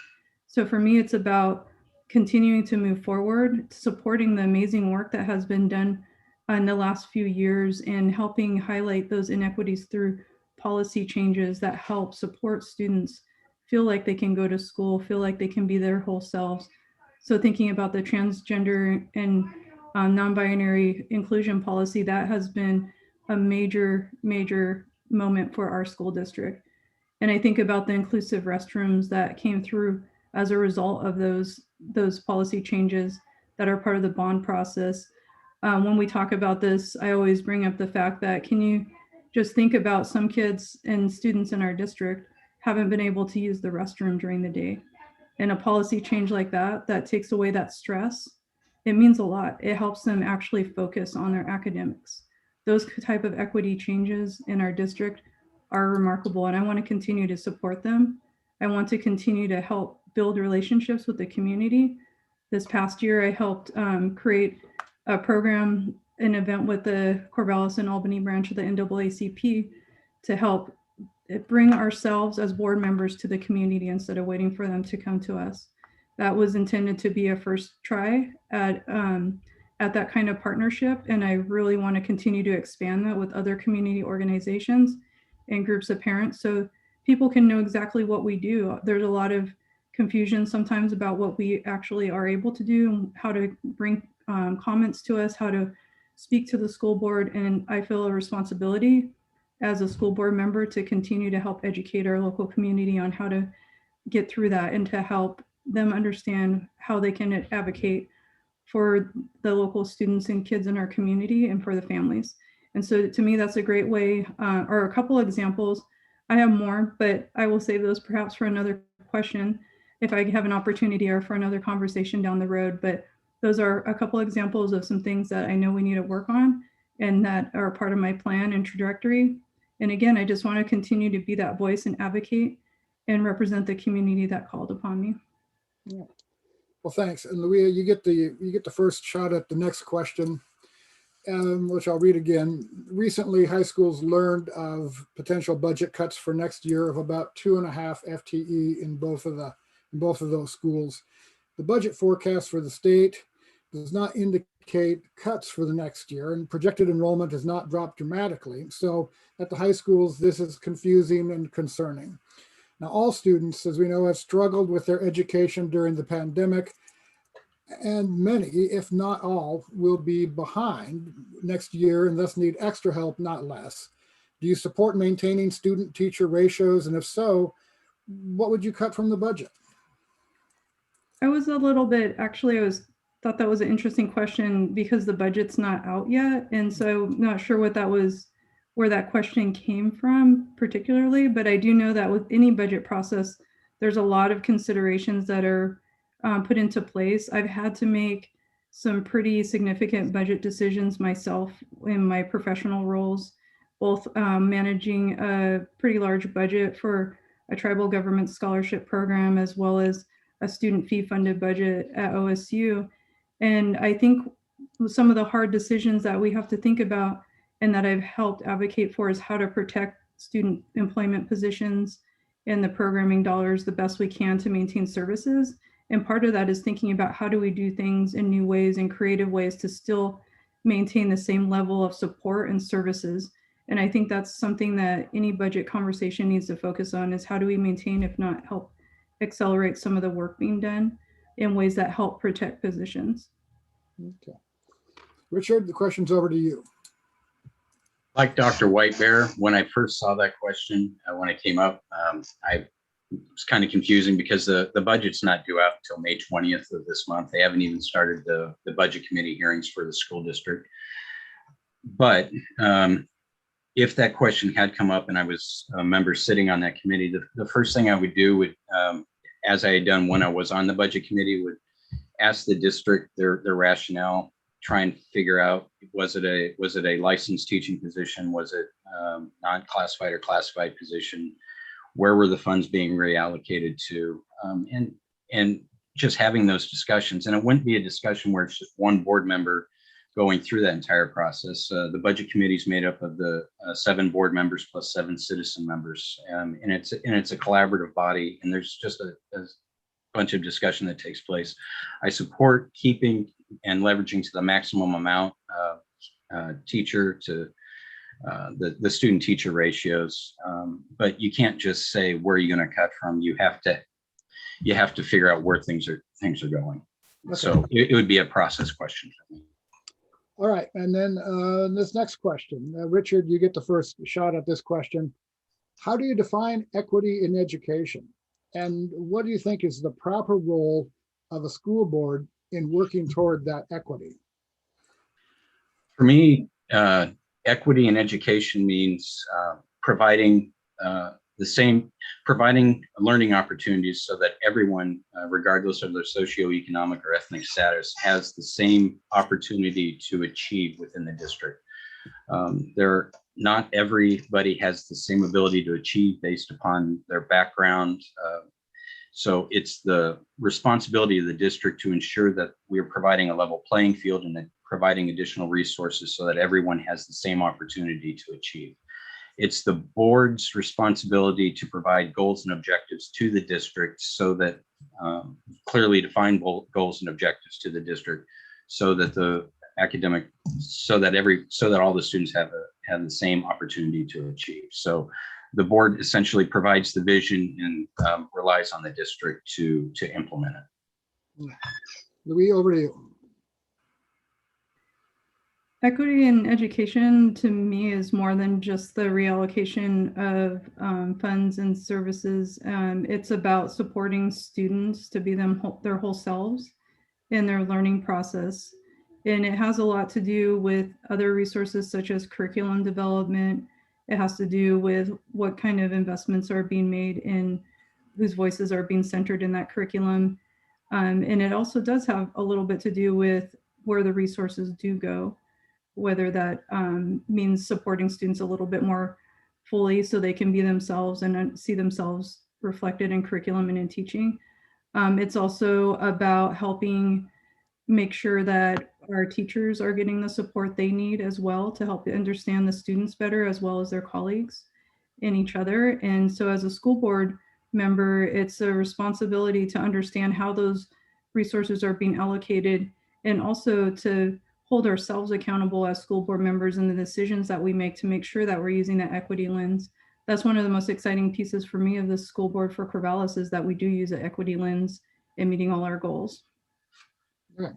So for me, it's about continuing to move forward, supporting the amazing work that has been done in the last few years, and helping highlight those inequities through policy changes that help support students feel like they can go to school, feel like they can be their whole selves. So thinking about the transgender and non-binary inclusion policy, that has been a major moment for our school district. And I think about the inclusive restrooms that came through as a result of those policy changes that are part of the bond process. When we talk about this, I always bring up the fact that, can you just think about some kids and students in our district haven't been able to use the restroom during the day. And a policy change like that takes away that stress, it means a lot. It helps them actually focus on their academics. Those type of equity changes in our district are remarkable, and I want to continue to support them. I want to continue to help build relationships with the community. This past year, I helped create a program, an event with the Corvallis and Albany branch of the NAACP to help bring ourselves as board members to the community instead of waiting for them to come to us. That was intended to be a first try at that kind of partnership. And I really want to continue to expand that with other community organizations and groups of parents, so people can know exactly what we do. There's a lot of confusion sometimes about what we actually are able to do, how to bring comments to us, how to speak to the school board. And I feel a responsibility as a school board member to continue to help educate our local community on how to get through that and to help them understand how they can advocate for the local students and kids in our community and for the families. And so to me, that's a great way, or a couple examples. I have more, but I will save those perhaps for another question if I have an opportunity, or for another conversation down the road. But those are a couple examples of some things that I know we need to work on and that are part of my plan and trajectory. And again, I just want to continue to be that voice and advocate and represent the community that called upon me. Yeah. Well, thanks. And Louia, you get the first shot at the next question, which I'll read again. Recently, high schools learned of potential budget cuts for next year of about 2.5 FTE in both of those schools. The budget forecast for the state does not indicate indicate cuts for the next year, and projected enrollment has not dropped dramatically. So at the high schools, this is confusing and concerning. Now, all students, as we know, have struggled with their education during the pandemic, and many, if not all, will be behind next year and thus need extra help, not less. Do you support maintaining student-teacher ratios? And if so, what would you cut from the budget? I was a little bit, actually, thought that was an interesting question because the budget's not out yet. And so I'm not sure what that was, where that question came from particularly, but I do know that with any budget process, there's a lot of considerations that are put into place. I've had to make some pretty significant budget decisions myself in my professional roles, both managing a pretty large budget for a tribal government scholarship program, as well as a student fee funded budget at OSU. And I think some of the hard decisions that we have to think about and that I've helped advocate for is how to protect student employment positions and the programming dollars the best we can to maintain services. And part of that is thinking about how do we do things in new ways and creative ways to still maintain the same level of support and services. And I think that's something that any budget conversation needs to focus on, is how do we maintain, if not help accelerate some of the work being done in ways that help protect positions. Okay. Richard, the question's over to you. Like Dr. Whitebear, when I first saw that question, when it came up, I was kind of confusing because the budget's not due out until May 20th of this month. They haven't even started the budget committee hearings for the school district. But if that question had come up and I was a member sitting on that committee, the first thing I would do would, as I had done when I was on the budget committee, would ask the district their rationale, try and figure out, was it a licensed teaching position? Was it non-classified or classified position? Where were the funds being reallocated to? And just having those discussions. And it wouldn't be a discussion where it's just one board member going through that entire process. The budget committee is made up of the 7 board members plus 7 citizen members. And it's a collaborative body, and there's just a bunch of discussion that takes place. I support keeping and leveraging to the maximum amount teacher to the student teacher ratios. But you can't just say, where are you going to cut from? You have to figure out where things are going. Okay. So it would be a process question for me. All right, and then this next question, Richard, you get the first shot at this question. How do you define equity in education? And what do you think is the proper role of a school board in working toward that equity? For me, equity in education means providing learning opportunities so that everyone, regardless of their socioeconomic or ethnic status, has the same opportunity to achieve within the district. Not everybody has the same ability to achieve based upon their background. So it's the responsibility of the district to ensure that we're providing a level playing field and providing additional resources so that everyone has the same opportunity to achieve. It's the board's responsibility to provide goals and objectives to the district so that clearly defined goals and objectives to the district, so that so that all the students have the same opportunity to achieve. So the board essentially provides the vision and relies on the district to implement it. Louis, over to you. Equity in education to me is more than just the reallocation of funds and services. It's about supporting students to be their whole selves in their learning process. And it has a lot to do with other resources such as curriculum development. It has to do with what kind of investments are being made in whose voices are being centered in that curriculum. And it also does have a little bit to do with where the resources do go, whether that means supporting students a little bit more fully so they can be themselves and see themselves reflected in curriculum and in teaching. It's also about helping make sure that our teachers are getting the support they need as well to help understand the students better, as well as their colleagues and each other. And so as a school board member, it's a responsibility to understand how those resources are being allocated, and also to hold ourselves accountable as school board members in the decisions that we make sure that we're using that equity lens. That's one of the most exciting pieces for me of the school board for Corvallis, is that we do use an equity lens in meeting all our goals. All right,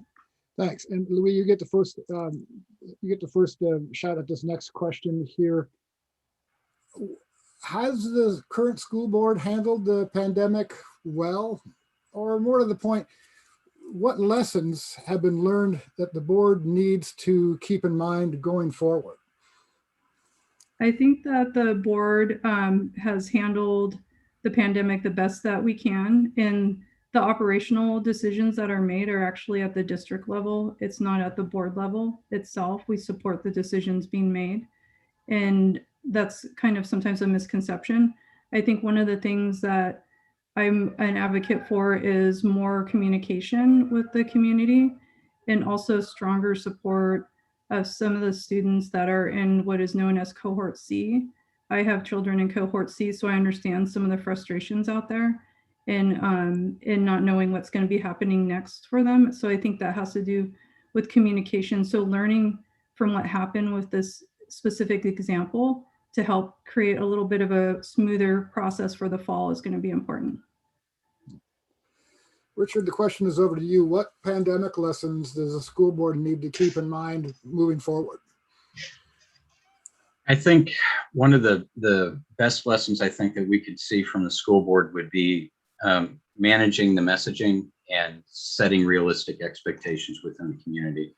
thanks. And Louis, you get the first shot at this next question here. Has the current school board handled the pandemic well? Or more to the point, what lessons have been learned that the board needs to keep in mind going forward? I think that the board has handled the pandemic the best that we can, and the operational decisions that are made are actually at the district level. It's not at the board level itself. We support the decisions being made, and that's kind of sometimes a misconception. I think one of the things that I'm an advocate for is more communication with the community, and also stronger support of some of the students that are in what is known as cohort C. I have children in cohort C, so I understand some of the frustrations out there in not knowing what's going to be happening next for them. So I think that has to do with communication. So learning from what happened with this specific example to help create a little bit of a smoother process for the fall is going to be important. Richard, the question is over to you. What pandemic lessons does the school board need to keep in mind moving forward? I think one of the best lessons I think that we could see from the school board would be managing the messaging and setting realistic expectations within the community.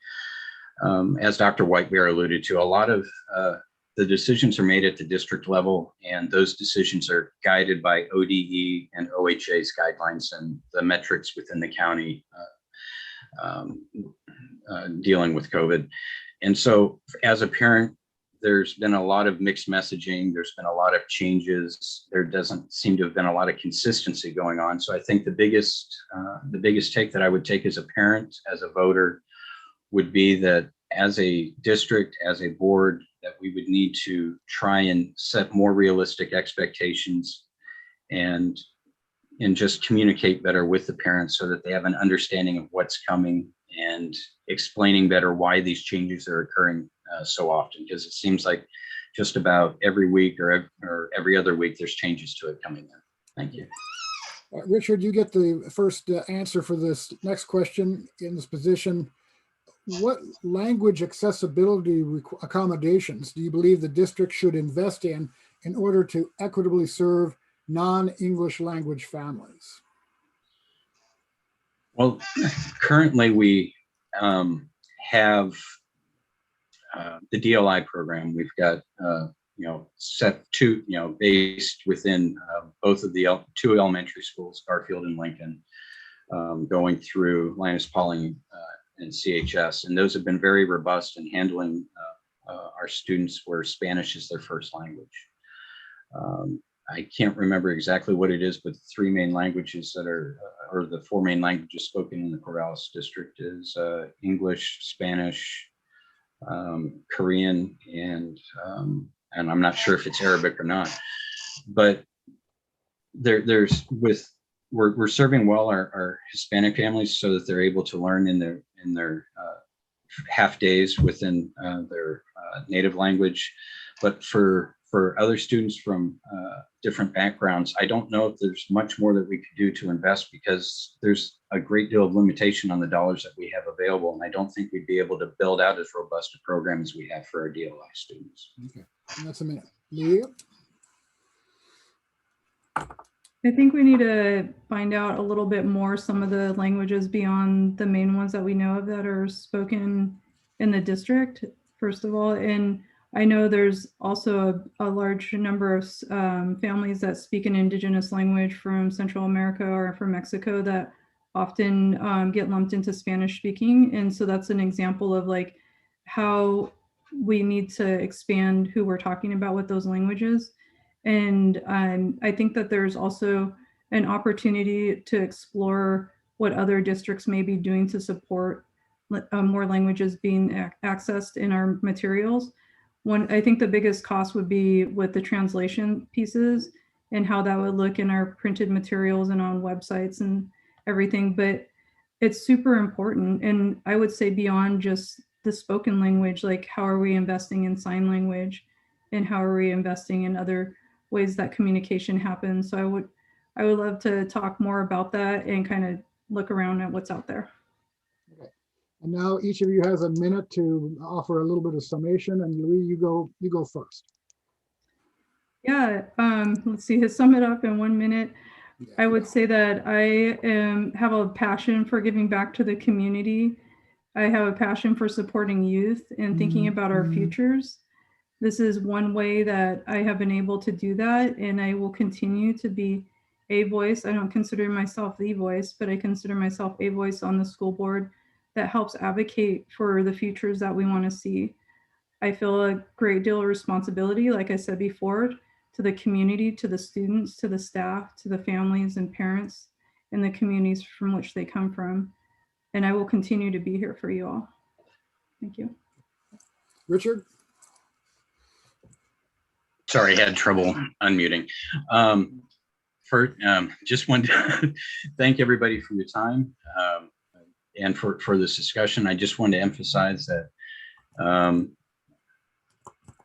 As Dr. Whitebear alluded to, a lot of the decisions are made at the district level, and those decisions are guided by ODE and OHA's guidelines and the metrics within the county dealing with COVID. And so as a parent, there's been a lot of mixed messaging. There's been a lot of changes. There doesn't seem to have been a lot of consistency going on. So I think the biggest take that I would take as a parent, as a voter, would be that as a district, as a board, that we would need to try and set more realistic expectations and just communicate better with the parents so that they have an understanding of what's coming, and explaining better why these changes are occurring so often, because it seems like just about every week or every other week there's changes to it coming in. Thank you. Richard, you get the first answer for this next question in this position. What language accessibility accommodations do you believe the district should invest in order to equitably serve non-English language families? Well, currently we have the DLI program. We've got set to based within both of the two elementary schools, Garfield and Lincoln, going through Linus Pauling and CHS, and those have been very robust in handling our students where Spanish is their first language. I can't remember exactly what it is, but the three main languages that are, or the four main languages spoken in the Corvallis district is English, Spanish, Korean, and I'm not sure if it's Arabic or not. But we're serving well our Hispanic families so that they're able to learn in their half days within their native language. But for other students from different backgrounds, I don't know if there's much more that we could do to invest, because there's a great deal of limitation on the dollars that we have available. And I don't think we'd be able to build out as robust a program as we have for our DLI students. Okay, and that's a minute. Leah? I think we need to find out a little bit more some of the languages beyond the main ones that we know of that are spoken in the district, first of all. And I know there's also a large number of families that speak an indigenous language from Central America or from Mexico that often get lumped into Spanish speaking. And so that's an example of like how we need to expand who we're talking about with those languages. And I think that there's also an opportunity to explore what other districts may be doing to support more languages being accessed in our materials. I think the biggest cost would be with the translation pieces and how that would look in our printed materials and on websites and everything. But it's super important. And I would say beyond just the spoken language, like how are we investing in sign language, and how are we investing in other ways that communication happens. So I would love to talk more about that and kind of look around at what's out there. Okay. And now each of you has a minute to offer a little bit of summation, and Louis, you go first. Yeah, let's see, to sum it up in 1 minute, Yeah. I would say that I have a passion for giving back to the community. I have a passion for supporting youth and thinking about our futures. This is one way that I have been able to do that, and I will continue to be a voice. I don't consider myself the voice, but I consider myself a voice on the school board that helps advocate for the futures that we want to see. I feel a great deal of responsibility, like I said before, to the community, to the students, to the staff, to the families and parents in the communities from which they come from. And I will continue to be here for you all. Thank you. Richard? Sorry, I had trouble unmuting. Just wanted to thank everybody for your time and for this discussion. I just wanted to emphasize that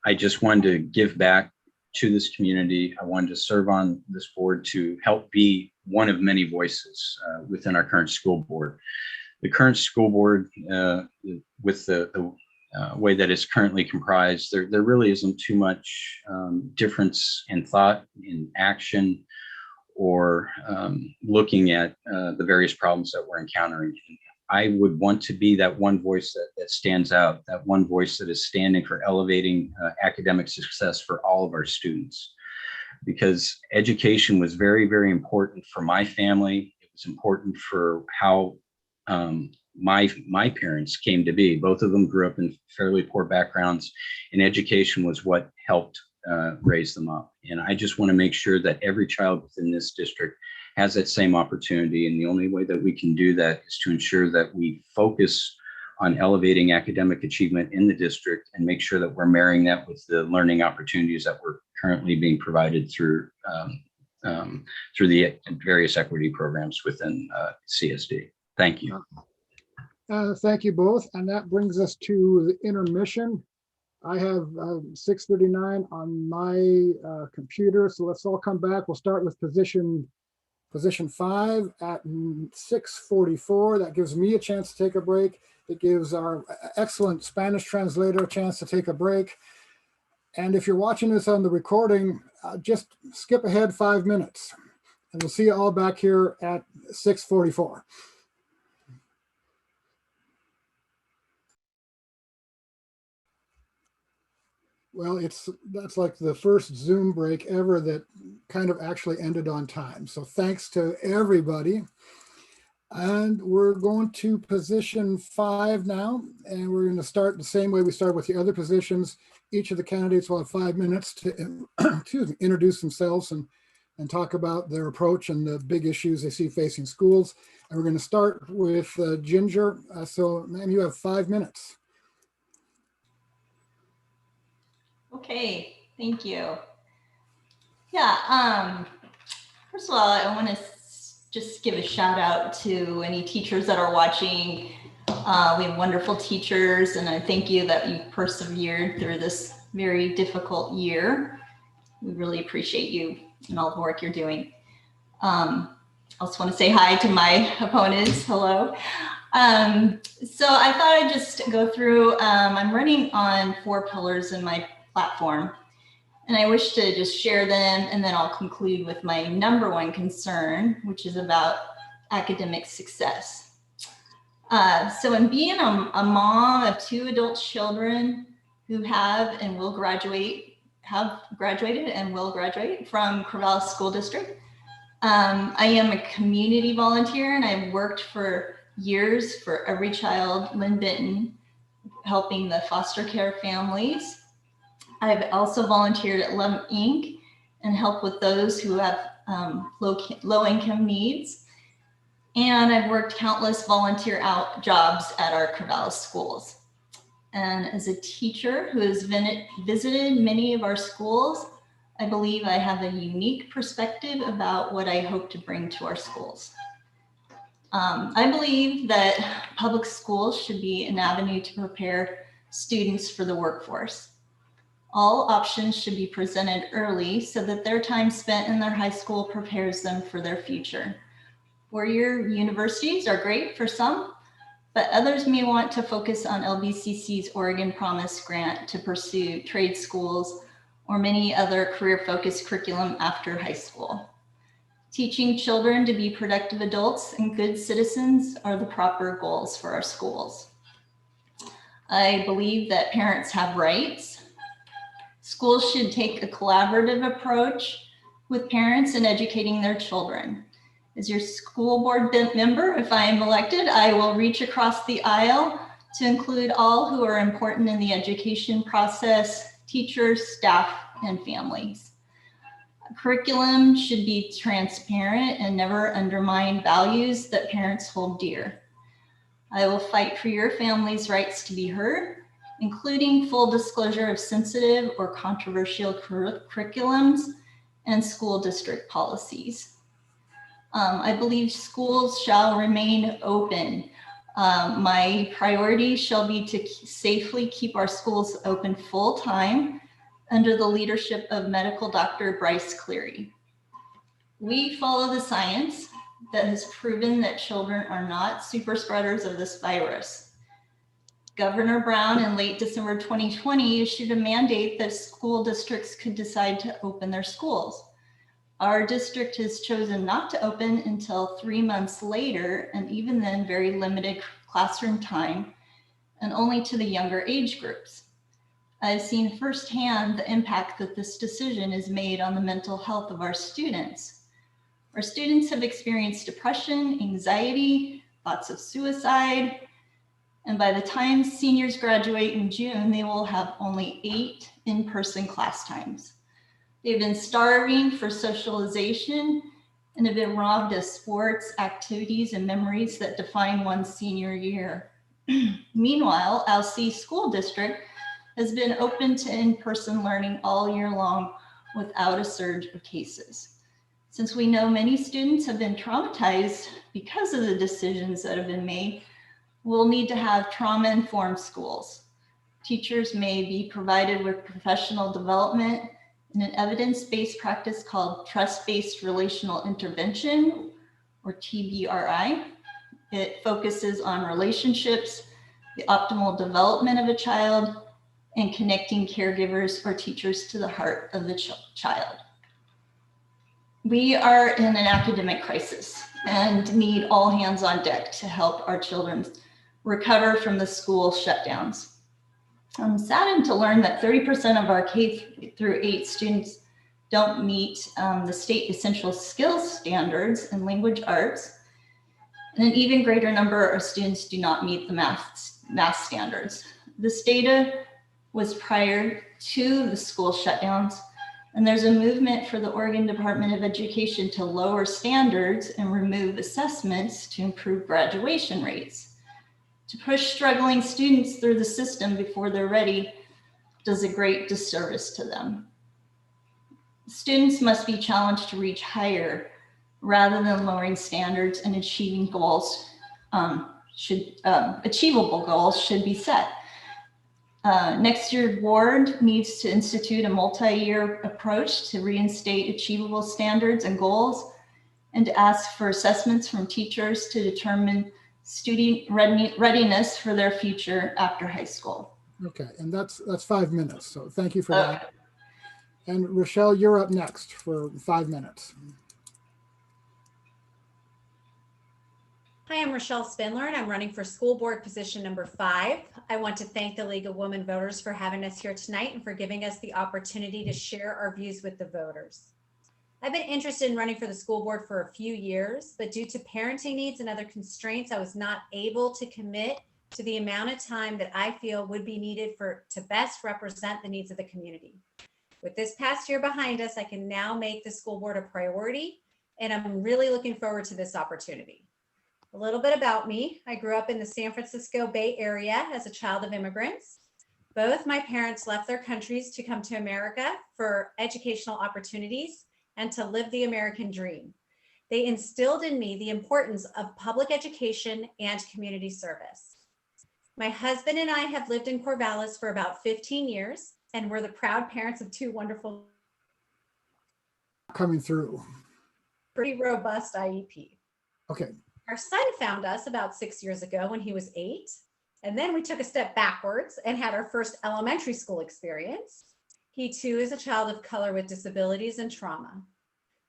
I just wanted to give back to this community. I wanted to serve on this board to help be one of many voices within our current school board. The current school board, with the way that it's currently comprised, there really isn't too much difference in thought, in action, or looking at the various problems that we're encountering. I would want to be that one voice that stands out, that one voice that is standing for elevating academic success for all of our students. Because education was very, very important for my family. It was important for how my parents came to be. Both of them grew up in fairly poor backgrounds, and education was what helped raise them up. And I just want to make sure that every child within this district has that same opportunity. And the only way that we can do that is to ensure that we focus on elevating academic achievement in the district and make sure that we're marrying that with the learning opportunities that we're currently being provided through the various equity programs within CSD. Thank you. Thank you both. And that brings us to the intermission. I have 6:39 on my computer, so let's all come back. We'll start with position 5 at 6:44. That gives me a chance to take a break. It gives our excellent Spanish translator a chance to take a break. And if you're watching this on the recording, just skip ahead 5 minutes. And we'll see you all back here at 6:44. Well, that's like the first Zoom break ever that kind of actually ended on time. So thanks to everybody. And we're going to position 5 now, and we're going to start the same way we started with the other positions. Each of the candidates will have 5 minutes to introduce themselves and talk about their approach and the big issues they see facing schools. And we're going to start with Ginger. So, ma'am, you have 5 minutes. Okay, thank you. Yeah, first of all, I want to just give a shout out to any teachers that are watching. We have wonderful teachers, and I thank you that you persevered through this very difficult year. We really appreciate you and all the work you're doing. I also want to say hi to my opponents. Hello. So I thought I'd just go through, I'm running on 4 pillars in my platform, and I wish to just share them, and then I'll conclude with my number 1 concern, which is about academic success. So in being a mom of 2 adult children who have graduated and will graduate from Corvallis School District, I am a community volunteer, and I've worked for years for Every Child Lynn Benton, helping the foster care families. I've also volunteered at Love Inc. and helped with those who have low income needs. And I've worked countless volunteer jobs at our Corvallis schools. And as a teacher who has visited many of our schools, I believe I have a unique perspective about what I hope to bring to our schools. I believe that public schools should be an avenue to prepare students for the workforce. All options should be presented early so that their time spent in their high school prepares them for their future. Four-year universities are great for some, but others may want to focus on LBCC's Oregon Promise grant to pursue trade schools or many other career-focused curriculum after high school. Teaching children to be productive adults and good citizens are the proper goals for our schools. I believe that parents have rights. Schools should take a collaborative approach with parents in educating their children. As your school board member, if I am elected, I will reach across the aisle to include all who are important in the education process, teachers, staff, and families. Curriculum should be transparent and never undermine values that parents hold dear. I will fight for your family's rights to be heard, including full disclosure of sensitive or controversial curriculums and school district policies. I believe schools shall remain open. My priority shall be to safely keep our schools open full time under the leadership of medical doctor Bryce Cleary. We follow the science that has proven that children are not super spreaders of this virus. Governor Brown in late December 2020 issued a mandate that school districts could decide to open their schools. Our district has chosen not to open until 3 months later, and even then very limited classroom time and only to the younger age groups. I've seen firsthand the impact that this decision has made on the mental health of our students. Our students have experienced depression, anxiety, thoughts of suicide, and by the time seniors graduate in June, they will have only 8 in-person class times. They've been starving for socialization and have been robbed of sports, activities, and memories that define one's senior year. Meanwhile, LC School District has been open to in-person learning all year long without a surge of cases. Since we know many students have been traumatized because of the decisions that have been made, we'll need to have trauma-informed schools. Teachers may be provided with professional development in an evidence-based practice called trust-based relational intervention, or TBRI. It focuses on relationships, the optimal development of a child, and connecting caregivers or teachers to the heart of the child. We are in an academic crisis and need all hands on deck to help our children recover from the school shutdowns. I'm saddened to learn that 30% of our K-8 students don't meet the state essential skills standards in language arts, and an even greater number of students do not meet the math standards. This data was prior to the school shutdowns, and there's a movement for the Oregon Department of Education to lower standards and remove assessments to improve graduation rates. To push struggling students through the system before they're ready does a great disservice to them. Students must be challenged to reach higher rather than lowering standards, and achieving goals achievable goals should be set. Next year, board needs to institute a multi-year approach to reinstate achievable standards and goals, and to ask for assessments from teachers to determine student readiness for their future after high school. Okay, and that's 5 minutes, so thank you for that. And Rochelle, you're up next for 5 minutes. Hi, I'm Rochelle Spindler, and I'm running for school board position number 5. I want to thank the League of Women Voters for having us here tonight and for giving us the opportunity to share our views with the voters. I've been interested in running for the school board for a few years, but due to parenting needs and other constraints, I was not able to commit to the amount of time that I feel would be needed to best represent the needs of the community. With this past year behind us, I can now make the school board a priority, and I'm really looking forward to this opportunity. A little bit about me. I grew up in the San Francisco Bay Area as a child of immigrants. Both my parents left their countries to come to America for educational opportunities and to live the American dream. They instilled in me the importance of public education and community service. My husband and I have lived in Corvallis for about 15 years, and we're the proud parents of two wonderful, Coming through. pretty robust IEP. Okay. Our son found us about 6 years ago when he was 8. And then we took a step backwards and had our first elementary school experience. He too is a child of color with disabilities and trauma.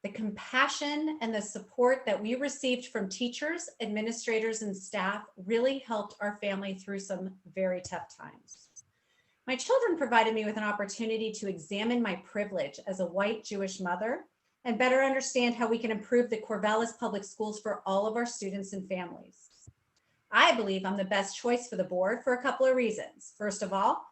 The compassion and the support that we received from teachers, administrators, and staff really helped our family through some very tough times. My children provided me with an opportunity to examine my privilege as a white Jewish mother and better understand how we can improve the Corvallis Public Schools for all of our students and families. I believe I'm the best choice for the board for a couple of reasons. First of all,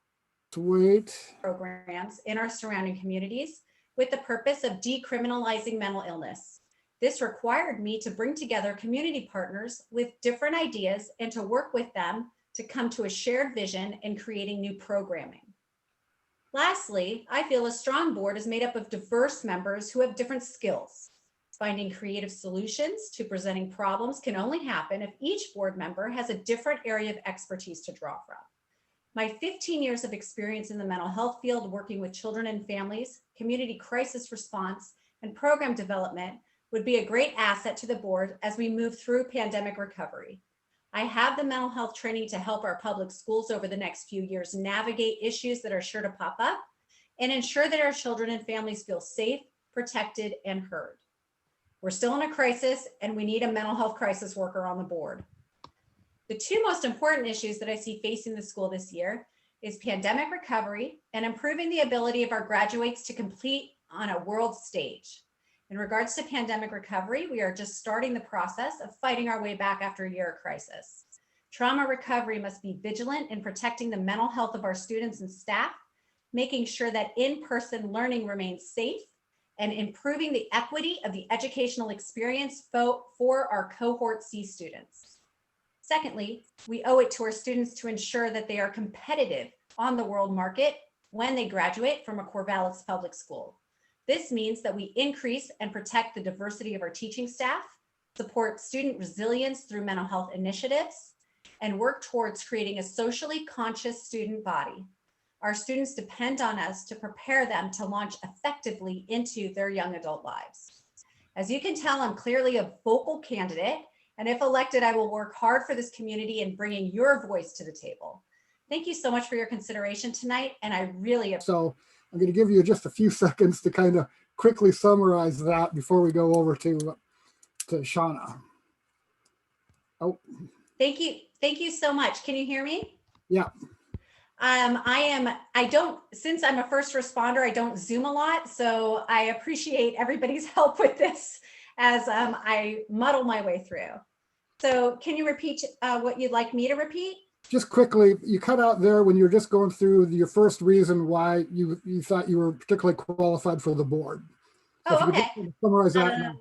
programs in our surrounding communities with the purpose of decriminalizing mental illness. This required me to bring together community partners with different ideas and to work with them to come to a shared vision in creating new programming. Lastly, I feel a strong board is made up of diverse members who have different skills. Finding creative solutions to presenting problems can only happen if each board member has a different area of expertise to draw from. My 15 years of experience in the mental health field, working with children and families, community crisis response, and program development would be a great asset to the board as we move through pandemic recovery. I have the mental health training to help our public schools over the next few years navigate issues that are sure to pop up and ensure that our children and families feel safe, protected, and heard. We're still in a crisis and we need a mental health crisis worker on the board. The two most important issues that I see facing the school this year is pandemic recovery and improving the ability of our graduates to compete on a world stage. In regards to pandemic recovery, we are just starting the process of fighting our way back after a year of crisis. Trauma recovery must be vigilant in protecting the mental health of our students and staff, making sure that in-person learning remains safe, and improving the equity of the educational experience for our cohort C students. Secondly, we owe it to our students to ensure that they are competitive on the world market when they graduate from a Corvallis public school. This means that we increase and protect the diversity of our teaching staff, support student resilience through mental health initiatives, and work towards creating a socially conscious student body. Our students depend on us to prepare them to launch effectively into their young adult lives. As you can tell, I'm clearly a vocal candidate, and if elected, I will work hard for this community in bringing your voice to the table. Thank you so much for your consideration tonight, and I really appreciate. So I'm going to give you just a few seconds to kind of quickly summarize that before we go over to Shauna. Oh. Thank you so much. Can you hear me? Yeah. Since I'm a first responder, I don't Zoom a lot. So I appreciate everybody's help with this as I muddle my way through. So can you repeat what you'd like me to repeat? Just quickly, you cut out there when you're just going through your first reason why you thought you were particularly qualified for the board. So oh, okay. Summarize that now.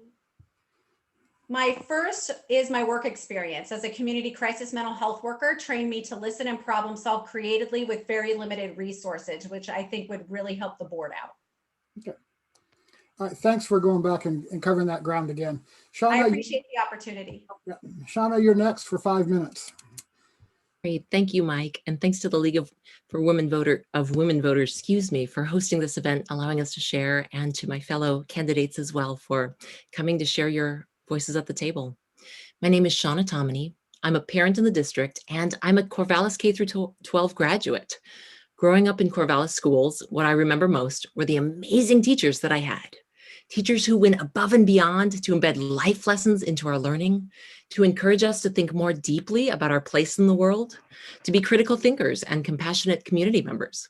My first is my work experience as a community crisis mental health worker trained me to listen and problem solve creatively with very limited resources, which I think would really help the board out. Okay. All right. Thanks for going back and covering that ground again. Shauna, I appreciate the opportunity. Yeah. Shauna, you're next for 5 minutes. Great. Thank you, Mike. And thanks to the League of Women Voters, for hosting this event, allowing us to share, and to my fellow candidates as well for coming to share your voices at the table. My name is Shauna Tomini. I'm a parent in the district, and I'm a Corvallis K-12 graduate. Growing up in Corvallis schools, what I remember most were the amazing teachers that I had. Teachers who went above and beyond to embed life lessons into our learning, to encourage us to think more deeply about our place in the world, to be critical thinkers and compassionate community members.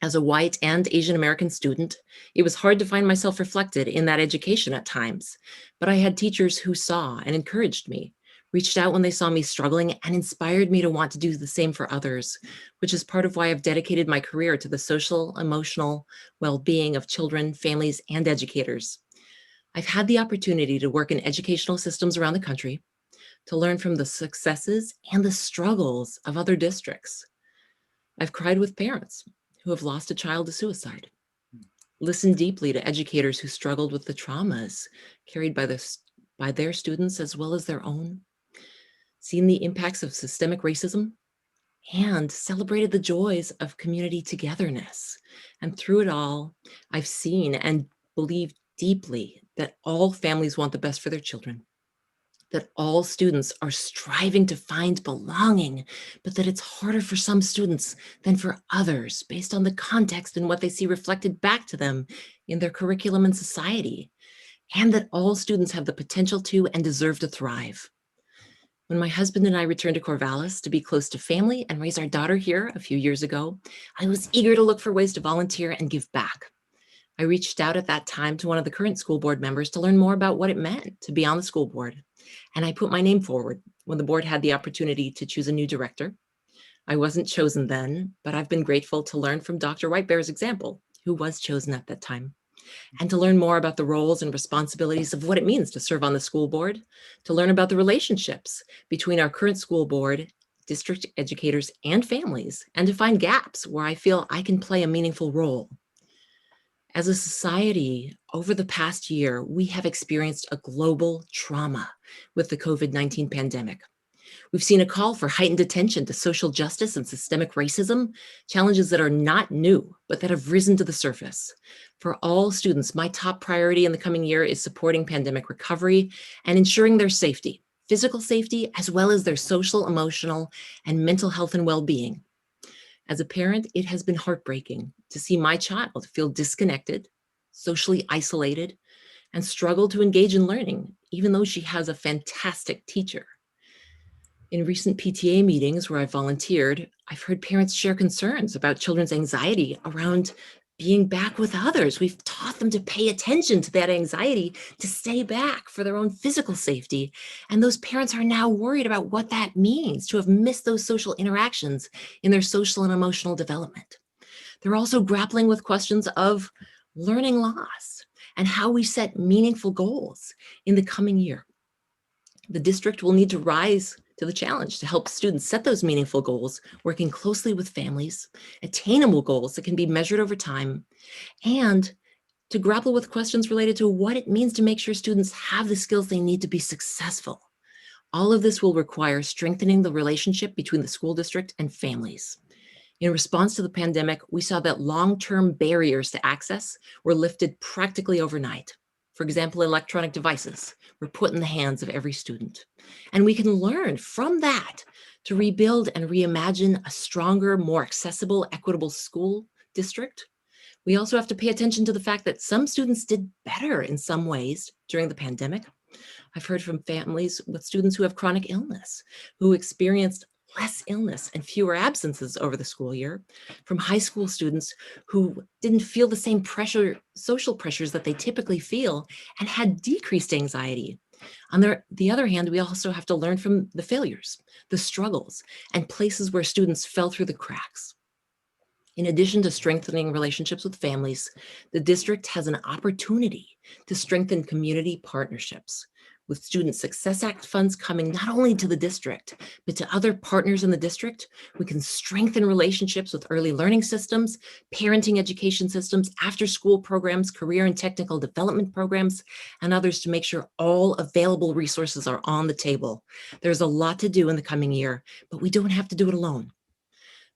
As a white and Asian American student, it was hard to find myself reflected in that education at times, but I had teachers who saw and encouraged me, reached out when they saw me struggling, and inspired me to want to do the same for others, which is part of why I've dedicated my career to the social, emotional well-being of children, families, and educators. I've had the opportunity to work in educational systems around the country, to learn from the successes and the struggles of other districts. I've cried with parents who have lost a child to suicide, listened deeply to educators who struggled with the traumas carried by the by their students as well as their own, seen the impacts of systemic racism, and celebrated the joys of community togetherness. And through it all, I've seen and believed deeply that all families want the best for their children, that all students are striving to find belonging, but that it's harder for some students than for others based on the context and what they see reflected back to them in their curriculum and society, and that all students have the potential to and deserve to thrive. When my husband and I returned to Corvallis to be close to family and raise our daughter here a few years ago, I was eager to look for ways to volunteer and give back. I reached out at that time to one of the current school board members to learn more about what it meant to be on the school board. And I put my name forward when the board had the opportunity to choose a new director. I wasn't chosen then, but I've been grateful to learn from Dr. Whitebear's example, who was chosen at that time, and to learn more about the roles and responsibilities of what it means to serve on the school board, to learn about the relationships between our current school board, district educators, and families, and to find gaps where I feel I can play a meaningful role. As a society, over the past year, we have experienced a global trauma with the COVID-19 pandemic. We've seen a call for heightened attention to social justice and systemic racism, challenges that are not new, but that have risen to the surface. For all students, my top priority in the coming year is supporting pandemic recovery and ensuring their safety, physical safety, as well as their social, emotional, and mental health and well-being. As a parent, it has been heartbreaking to see my child feel disconnected, socially isolated, and struggle to engage in learning, even though she has a fantastic teacher. In recent PTA meetings where I volunteered, I've heard parents share concerns about children's anxiety around being back with others. We've taught them to pay attention to that anxiety, to stay back for their own physical safety. And those parents are now worried about what that means to have missed those social interactions in their social and emotional development. They're also grappling with questions of learning loss and how we set meaningful goals in the coming year. The district will need to rise to the challenge to help students set those meaningful goals, working closely with families, attainable goals that can be measured over time, and to grapple with questions related to what it means to make sure students have the skills they need to be successful. All of this will require strengthening the relationship between the school district and families. In response to the pandemic, we saw that long-term barriers to access were lifted practically overnight. For example, electronic devices were put in the hands of every student. And we can learn from that to rebuild and reimagine a stronger, more accessible, equitable school district. We also have to pay attention to the fact that some students did better in some ways during the pandemic. I've heard from families with students who have chronic illness, who experienced less illness and fewer absences over the school year, from high school students who didn't feel the same social pressures that they typically feel and had decreased anxiety. On the other hand, we also have to learn from the failures, the struggles, and places where students fell through the cracks. In addition to strengthening relationships with families, the district has an opportunity to strengthen community partnerships. With Student Success Act funds coming not only to the district, but to other partners in the district, we can strengthen relationships with early learning systems, parenting education systems, after-school programs, career and technical development programs, and others to make sure all available resources are on the table. There's a lot to do in the coming year, but we don't have to do it alone.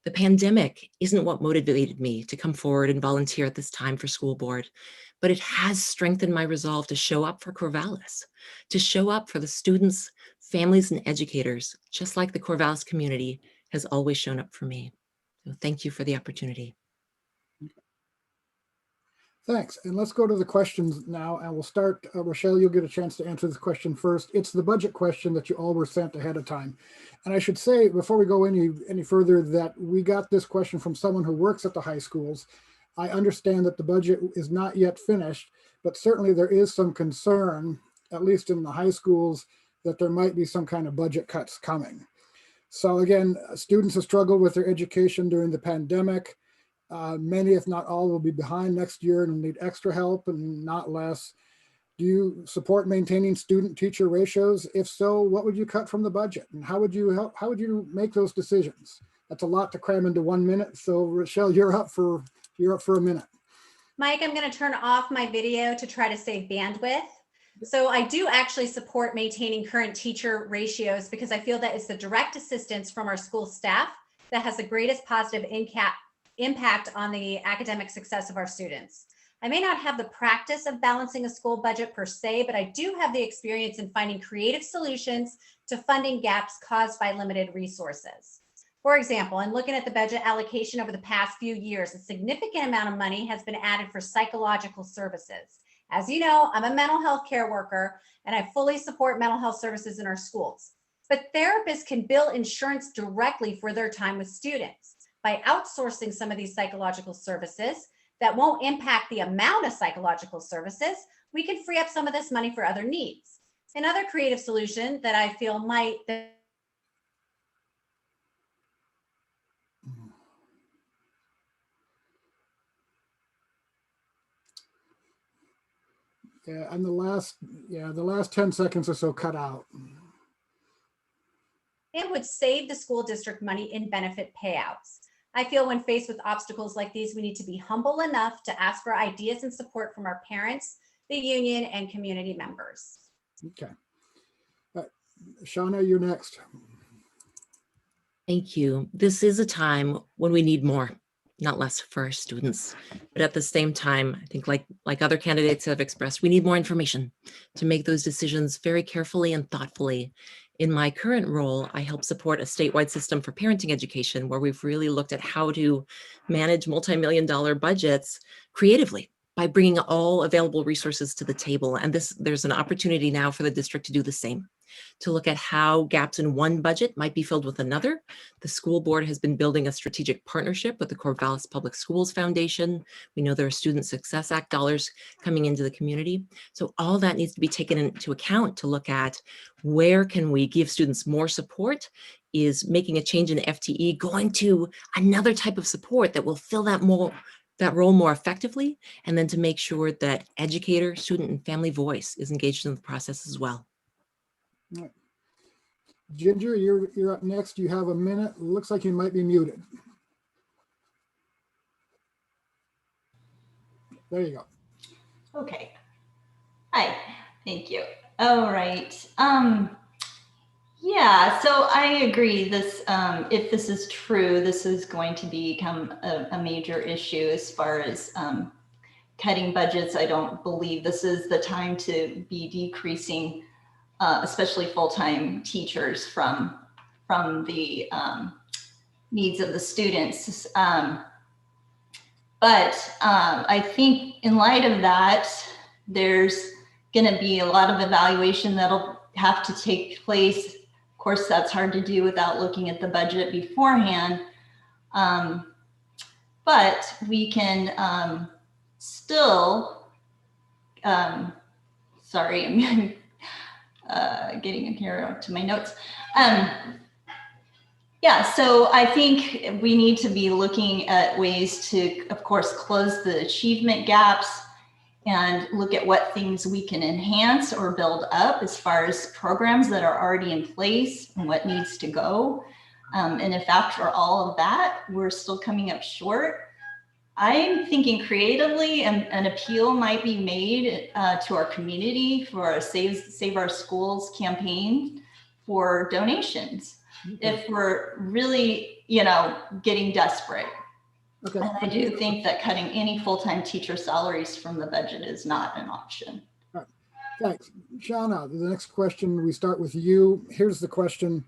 The pandemic isn't what motivated me to come forward and volunteer at this time for school board, but it has strengthened my resolve to show up for Corvallis, to show up for the students, families, and educators, just like the Corvallis community has always shown up for me. So thank you for the opportunity. Thanks. And let's go to the questions now. And we'll start, Rochelle, you'll get a chance to answer this question first. It's the budget question that you all were sent ahead of time. And I should say, before we go any further, that we got this question from someone who works at the high schools. I understand that the budget is not yet finished, but certainly there is some concern, at least in the high schools, that there might be some kind of budget cuts coming. So again, students have struggled with their education during the pandemic. Many, if not all, will be behind next year and need extra help and not less. Do you support maintaining student-teacher ratios? If so, what would you cut from the budget? And how would you make those decisions? That's a lot to cram into 1 minute. So Rochelle, you're up for a minute. Mike, I'm going to turn off my video to try to save bandwidth. So I do actually support maintaining current teacher ratios because I feel that it's the direct assistance from our school staff that has the greatest positive impact on the academic success of our students. I may not have the practice of balancing a school budget per se, but I do have the experience in finding creative solutions to funding gaps caused by limited resources. For example, in looking at the budget allocation over the past few years, a significant amount of money has been added for psychological services. As you know, I'm a mental health care worker, and I fully support mental health services in our schools. But therapists can bill insurance directly for their time with students. By outsourcing some of these psychological services that won't impact the amount of psychological services, we can free up some of this money for other needs. Another creative solution that I feel might Yeah, and the last 10 seconds or so cut out. it would save the school district money in benefit payouts. I feel when faced with obstacles like these, we need to be humble enough to ask for ideas and support from our parents, the union, and community members. Okay. Shauna, you're next. Thank you. This is a time when we need more, not less for our students. But at the same time, I think like other candidates have expressed, we need more information to make those decisions very carefully and thoughtfully. In my current role, I help support a statewide system for parenting education where we've really looked at how to manage multi-million-dollar budgets creatively by bringing all available resources to the table. And there's an opportunity now for the district to do the same, to look at how gaps in one budget might be filled with another. The school board has been building a strategic partnership with the Corvallis Public Schools Foundation. We know there are Student Success Act dollars coming into the community. So all that needs to be taken into account to look at where can we give students more support. Is making a change in FTE going to another type of support that will fill that role more effectively, and then to make sure that educator, student, and family voice is engaged in the process as well. Right. Ginger, you're up next. You have a minute. Looks like you might be muted. There you go. Okay. Hi, thank you. All right. Yeah, so I agree. This, if this is true, this is going to become a major issue as far as cutting budgets. I don't believe this is the time to be decreasing, especially full-time teachers from the needs of the students. But I think in light of that, there's going to be a lot of evaluation that'll have to take place. Of course, that's hard to do without looking at the budget beforehand. But we can still, sorry, I'm getting in here to my notes. Yeah, so I think we need to be looking at ways to, of course, close the achievement gaps and look at what things we can enhance or build up as far as programs that are already in place and what needs to go. And if after all of that, we're still coming up short, I'm thinking creatively an appeal might be made to our community for a Save Our Schools campaign for donations. If we're really, getting desperate. Okay. And I do think that cutting any full-time teacher salaries from the budget is not an option. All right. Thanks. Shauna, the next question, we start with you. Here's the question.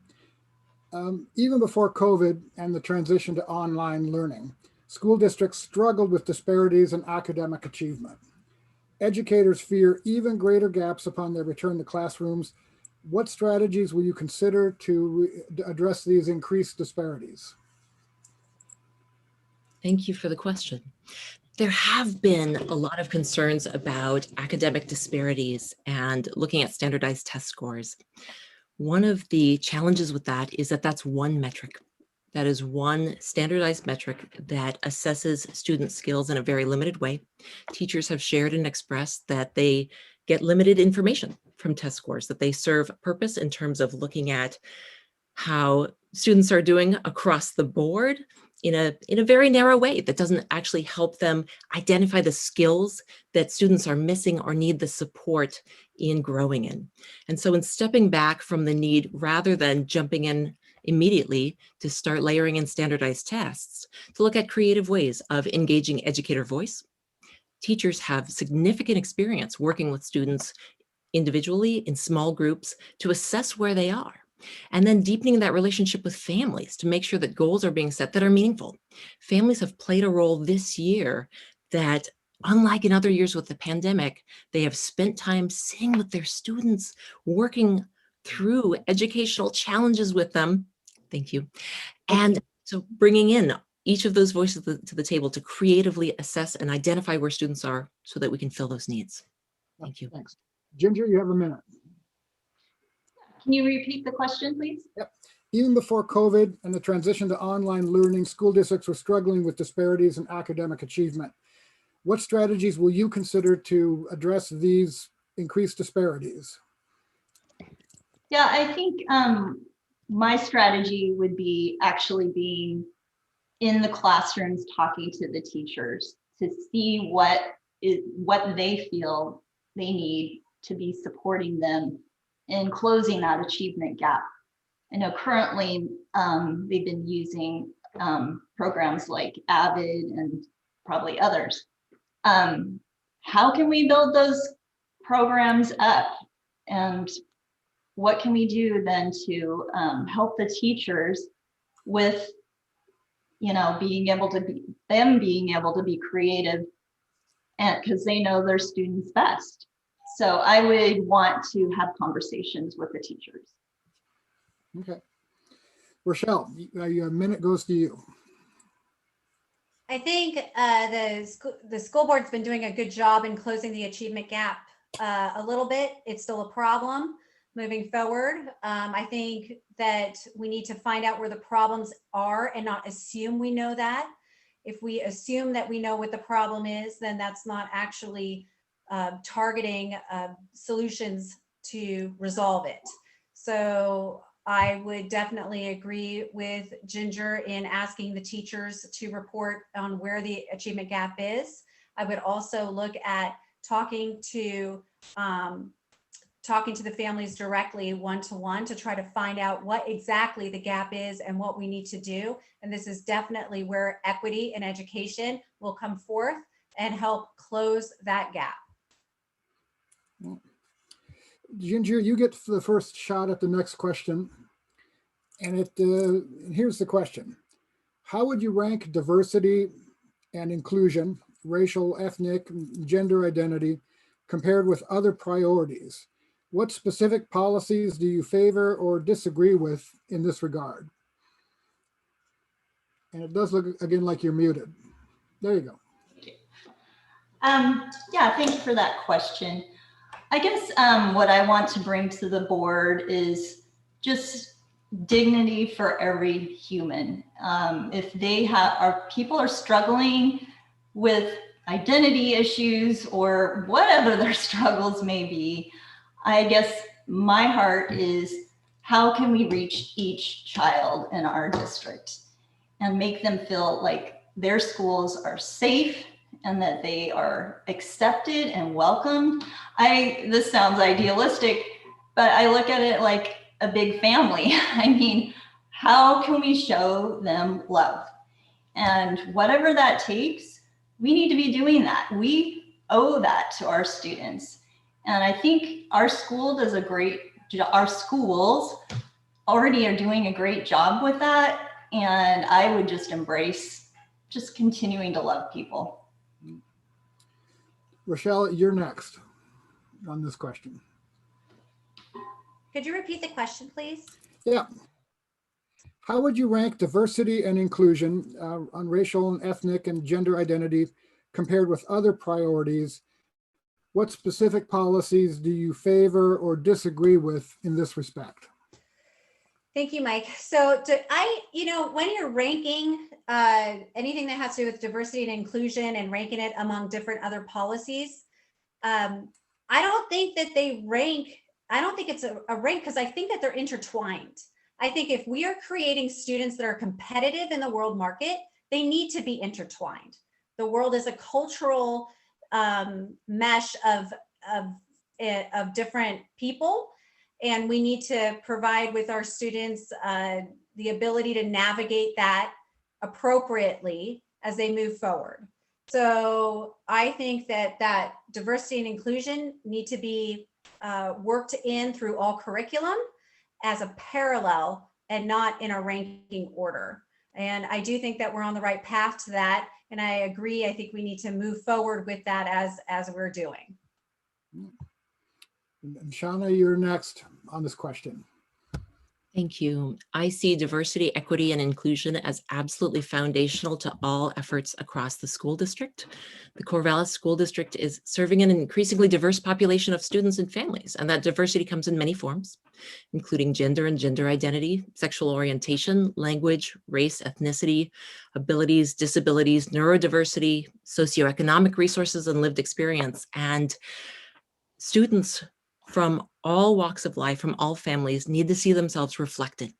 Even before COVID and the transition to online learning, school districts struggled with disparities in academic achievement. Educators fear even greater gaps upon their return to classrooms. What strategies will you consider to address these increased disparities? Thank you for the question. There have been a lot of concerns about academic disparities and looking at standardized test scores. One of the challenges with that is that that's one metric. That is one standardized metric that assesses student skills in a very limited way. Teachers have shared and expressed that they get limited information from test scores, that they serve a purpose in terms of looking at how students are doing across the board in a very narrow way that doesn't actually help them identify the skills that students are missing or need the support in growing in. And so in stepping back from the need, rather than jumping in immediately to start layering in standardized tests, to look at creative ways of engaging educator voice. Teachers have significant experience working with students individually in small groups to assess where they are. And then deepening that relationship with families to make sure that goals are being set that are meaningful. Families have played a role this year that, unlike in other years with the pandemic, they have spent time sitting with their students, working through educational challenges with them. Thank you. And so bringing in each of those voices to the table to creatively assess and identify where students are so that we can fill those needs. Thank you. Thanks. Ginger, you have a minute. Can you repeat the question, please? Yep. Even before COVID and the transition to online learning, school districts were struggling with disparities in academic achievement. What strategies will you consider to address these increased disparities? Yeah, I think my strategy would be actually being in the classrooms, talking to the teachers to see what they feel they need to be supporting them in closing that achievement gap. I know currently they've been using programs like Avid and probably others. How can we build those programs up? And what can we do then to help the teachers with, being able to be creative, and because they know their students best. So I would want to have conversations with the teachers. Okay. Rochelle, your minute goes to you. I think the school board's been doing a good job in closing the achievement gap a little bit. It's still a problem moving forward. I think that we need to find out where the problems are and not assume we know that. If we assume that we know what the problem is, then that's not actually targeting solutions to resolve it. So I would definitely agree with Ginger in asking the teachers to report on where the achievement gap is. I would also look at talking to the families directly one-to-one to try to find out what exactly the gap is and what we need to do. And this is definitely where equity in education will come forth and help close that gap. Ginger, you get the first shot at the next question. And here's the question. How would you rank diversity and inclusion, racial, ethnic, gender identity, compared with other priorities? What specific policies do you favor or disagree with in this regard? And it does look, again, like you're muted. There you go. Yeah, thank you for that question. I guess what I want to bring to the board is just dignity for every human. If people are struggling with identity issues or whatever their struggles may be, I guess my heart is how can we reach each child in our district and make them feel like their schools are safe and that they are accepted and welcomed. This sounds idealistic, but I look at it like a big family. I mean, how can we show them love? And whatever that takes, we need to be doing that. We owe that to our students. And I think our school does our schools already are doing a great job with that. And I would just embrace just continuing to love people. Rochelle, you're next on this question. Could you repeat the question, please? Yeah. How would you rank diversity and inclusion on racial and ethnic and gender identity compared with other priorities? What specific policies do you favor or disagree with in this respect? Thank you, Mike. So when you're ranking anything that has to do with diversity and inclusion and ranking it among different other policies, I don't think that they rank. I don't think it's a rank because I think that they're intertwined. I think if we are creating students that are competitive in the world market, they need to be intertwined. The world is a cultural mesh of different people, and we need to provide with our students the ability to navigate that appropriately as they move forward. So I think that diversity and inclusion need to be worked in through all curriculum as a parallel and not in a ranking order. And I do think that we're on the right path to that. And I agree, I think we need to move forward with that as we're doing. And Shauna, you're next on this question. Thank you. I see diversity, equity, and inclusion as absolutely foundational to all efforts across the school district. The Corvallis School District is serving an increasingly diverse population of students and families, and that diversity comes in many forms, including gender and gender identity, sexual orientation, language, race, ethnicity, abilities, disabilities, neurodiversity, socioeconomic resources, and lived experience. And students from all walks of life, from all families, need to see themselves reflected,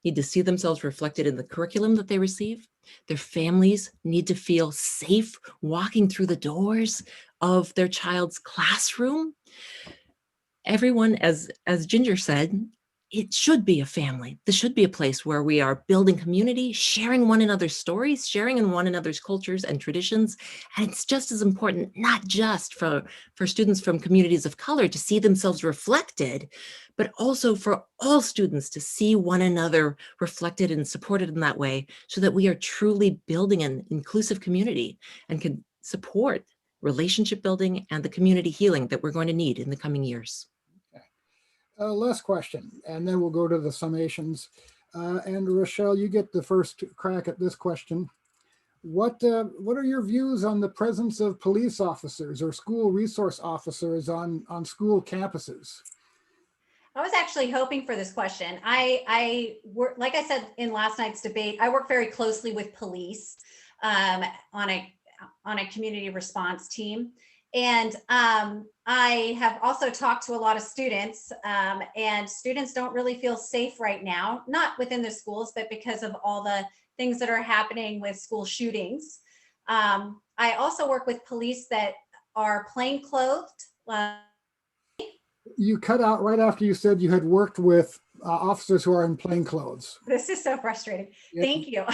in the curriculum that they receive. Their families need to feel safe walking through the doors of their child's classroom. Everyone, as Ginger said, it should be a family. This should be a place where we are building community, sharing one another's stories, sharing in one another's cultures and traditions. And it's just as important, not just for students from communities of color to see themselves reflected, but also for all students to see one another reflected and supported in that way, so that we are truly building an inclusive community and can support relationship building and the community healing that we're going to need in the coming years. Last question, and then we'll go to the summations. And Rochelle, you get the first crack at this question. What are your views on the presence of police officers or school resource officers on school campuses? I was actually hoping for this question. I work, like I said in last night's debate, I work very closely with police on a community response team. And I have also talked to a lot of students, and students don't really feel safe right now, not within the schools, but because of all the things that are happening with school shootings. I also work with police that are plainclothed. You cut out right after you said you had worked with officers who are in plain clothes. This is so frustrating. Yeah. Thank you.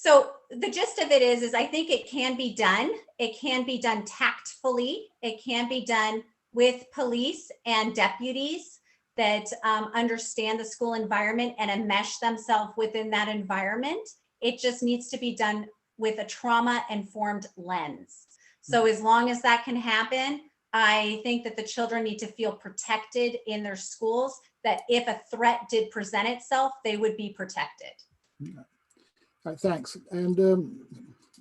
So the gist of it is I think it can be done. It can be done tactfully. It can be done with police and deputies that understand the school environment and enmesh themselves within that environment. It just needs to be done with a trauma-informed lens. So as long as that can happen, I think that the children need to feel protected in their schools, that if a threat did present itself, they would be protected. Yeah. All right, thanks. And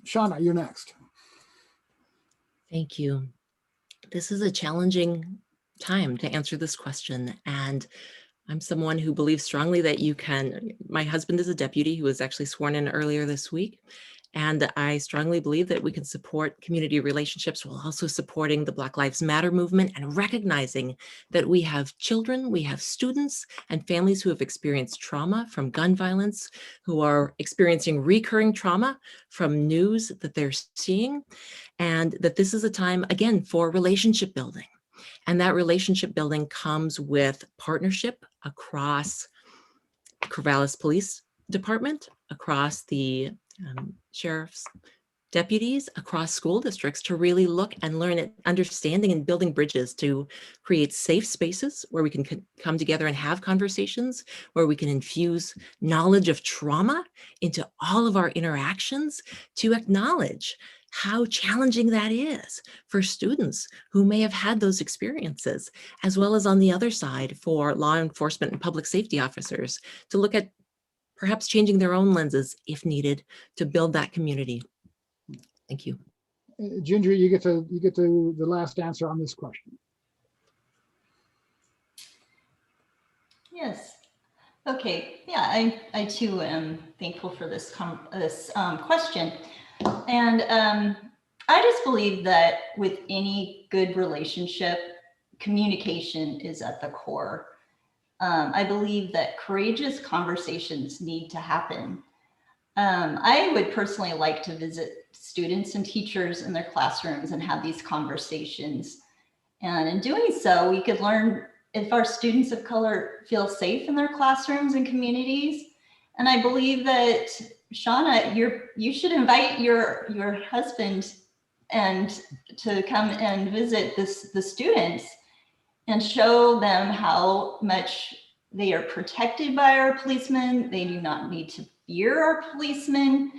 Shauna, you're next. Thank you. This is a challenging time to answer this question. And I'm someone who believes strongly that you can. My husband is a deputy who was actually sworn in earlier this week. And I strongly believe that we can support community relationships while also supporting the Black Lives Matter movement and recognizing that we have children, we have students and families who have experienced trauma from gun violence, who are experiencing recurring trauma from news that they're seeing, and that this is a time, again, for relationship building. And that relationship building comes with partnership across Corvallis Police Department, across the sheriff's deputies, across school districts, to really look and learn at understanding and building bridges to create safe spaces where we can come together and have conversations, where we can infuse knowledge of trauma into all of our interactions, to acknowledge how challenging that is for students who may have had those experiences, as well as on the other side for law enforcement and public safety officers to look at perhaps changing their own lenses if needed to build that community. Thank you. Ginger, you get to the last answer on this question. Yes. Okay. Yeah, I too am thankful for this question. And I just believe that with any good relationship, communication is at the core. I believe that courageous conversations need to happen. I would personally like to visit students and teachers in their classrooms and have these conversations. And in doing so, we could learn if our students of color feel safe in their classrooms and communities. And I believe that, Shauna, you should invite your husband and to come and visit the students and show them how much they are protected by our policemen. They do not need to fear our policemen.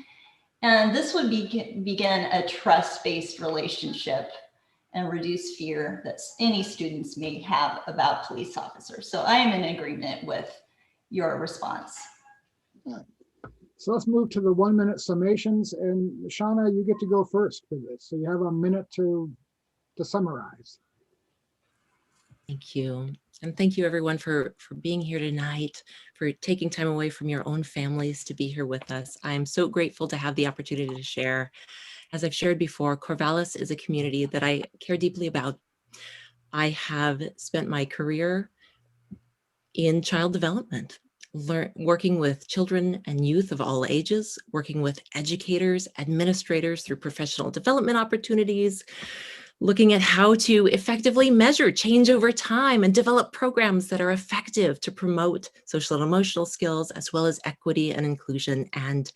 And this would begin a trust-based relationship and reduce fear that any students may have about police officers. So I am in agreement with your response. So let's move to the 1-minute summations, and Shauna, you get to go first for this. So you have a minute to summarize. Thank you. And thank you everyone for being here tonight, for taking time away from your own families to be here with us. I'm so grateful to have the opportunity to share. As I've shared before, Corvallis is a community that I care deeply about. I have spent my career in child development, working with children and youth of all ages, working with educators, administrators through professional development opportunities, looking at how to effectively measure change over time and develop programs that are effective to promote social and emotional skills, as well as equity and inclusion. And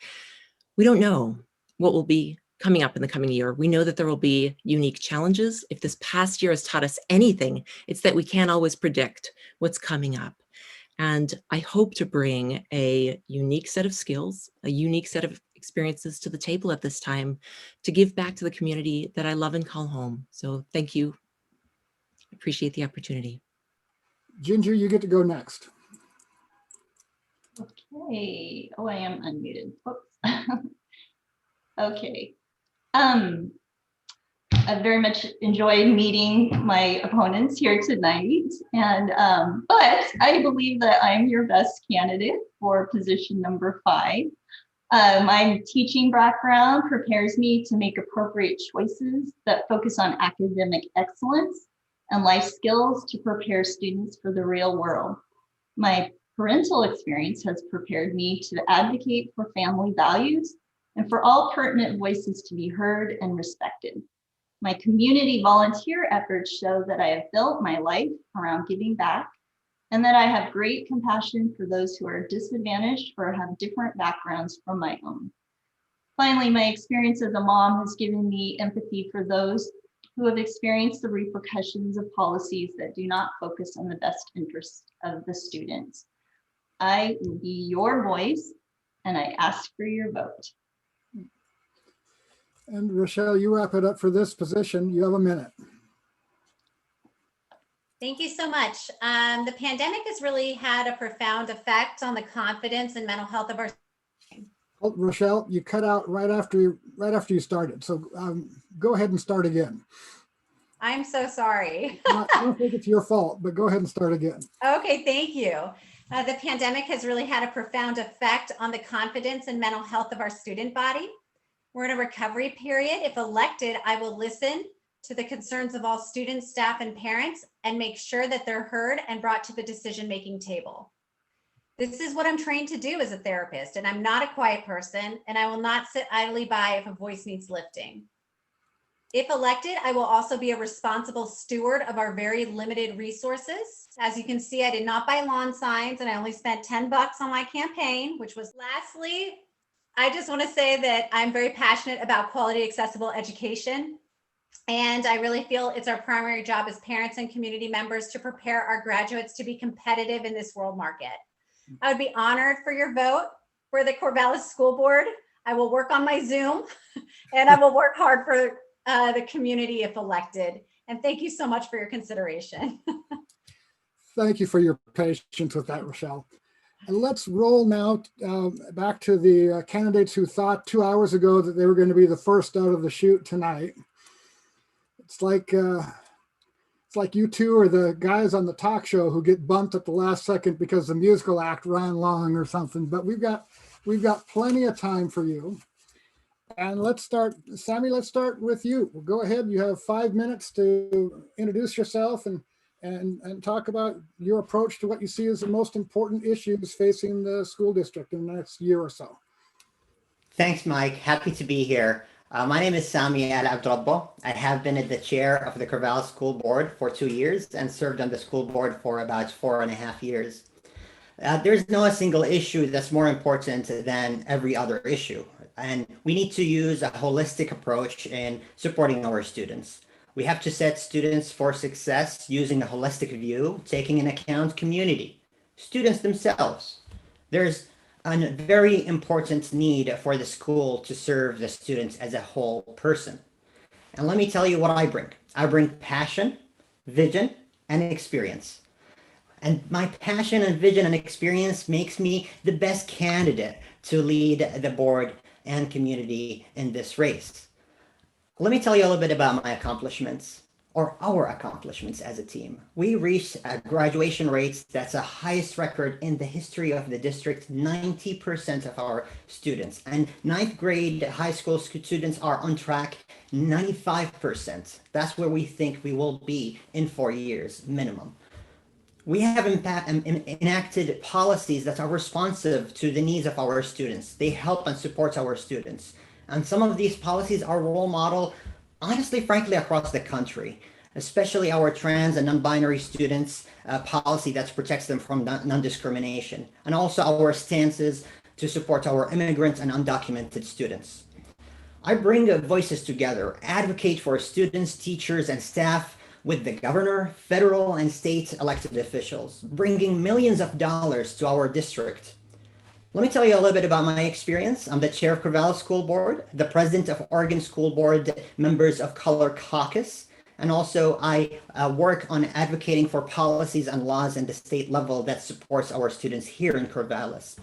we don't know what will be coming up in the coming year. We know that there will be unique challenges. If this past year has taught us anything, it's that we can't always predict what's coming up. And I hope to bring a unique set of skills, a unique set of experiences to the table at this time to give back to the community that I love and call home. So thank you. I appreciate the opportunity. Ginger, you get to go next. Okay. Oh, I am unmuted. Oops. Okay. I very much enjoyed meeting my opponents here tonight, and but I believe that I'm your best candidate for position number 5. My teaching background prepares me to make appropriate choices that focus on academic excellence and life skills to prepare students for the real world. My parental experience has prepared me to advocate for family values and for all pertinent voices to be heard and respected. My community volunteer efforts show that I have built my life around giving back and that I have great compassion for those who are disadvantaged or have different backgrounds from my own. Finally, my experience as a mom has given me empathy for those who have experienced the repercussions of policies that do not focus on the best interests of the students. I will be your voice, and I ask for your vote. And Rochelle, you wrap it up for this position. You have a minute. Thank you so much. The pandemic has really had a profound effect on the confidence and mental health of our. Oh, Rochelle, you cut out right after you started. So go ahead and start again. I'm so sorry. I don't think it's your fault, but go ahead and start again. Okay, thank you. The pandemic has really had a profound effect on the confidence and mental health of our student body. We're in a recovery period. If elected, I will listen to the concerns of all students, staff, and parents and make sure that they're heard and brought to the decision-making table. This is what I'm trained to do as a therapist, and I'm not a quiet person, and I will not sit idly by if a voice needs lifting. If elected, I will also be a responsible steward of our very limited resources. As you can see, I did not buy lawn signs, and I only spent $10 on my campaign, which was. Lastly, I just want to say that I'm very passionate about quality, accessible education. And I really feel it's our primary job as parents and community members to prepare our graduates to be competitive in this world market. I would be honored for your vote for the Corvallis School Board. I will work on my Zoom and I will work hard for the community if elected. And thank you so much for your consideration. Thank you for your patience with that, Rochelle. And let's roll now back to the candidates who thought 2 hours ago that they were going to be the first out of the chute tonight. It's like you two are the guys on the talk show who get bumped at the last second because the musical act ran long or something. But we've got plenty of time for you. And let's start, Sammy. Let's start with you. Well, go ahead. You have 5 minutes to introduce yourself and and talk about your approach to what you see as the most important issues facing the school district in the next year or so. Thanks, Mike. Happy to be here. My name is Sami Al Abdrabbo. I have been at the chair of the Corvallis School Board for 2 years and served on the school board for about 4.5 years. There's no single issue that's more important than every other issue. And we need to use a holistic approach in supporting our students. We have to set students for success using a holistic view, taking into account community, students themselves. There's a very important need for the school to serve the students as a whole person. And let me tell you what I bring. I bring passion, vision, and experience. And my passion and vision and experience makes me the best candidate to lead the board and community in this race. Let me tell you a little bit about my accomplishments, or our accomplishments as a team. We reached graduation rates that's the highest record in the history of the district. 90% of our students, and 9th grade high school students are on track, 95%. That's where we think we will be in 4 years minimum. We have enacted policies that are responsive to the needs of our students. They help and support our students. And some of these policies are role model, honestly, frankly, across the country, especially our trans and non-binary students policy that protects them from non-discrimination, and also our stances to support our immigrants and undocumented students. I bring voices together, advocate for students, teachers, and staff with the governor, federal and state elected officials, bringing millions of dollars to our district. Let me tell you a little bit about my experience. I'm the chair of Corvallis School Board, the president of Oregon School Board Members of Color Caucus, and also I work on advocating for policies and laws at the state level that supports our students here in Corvallis.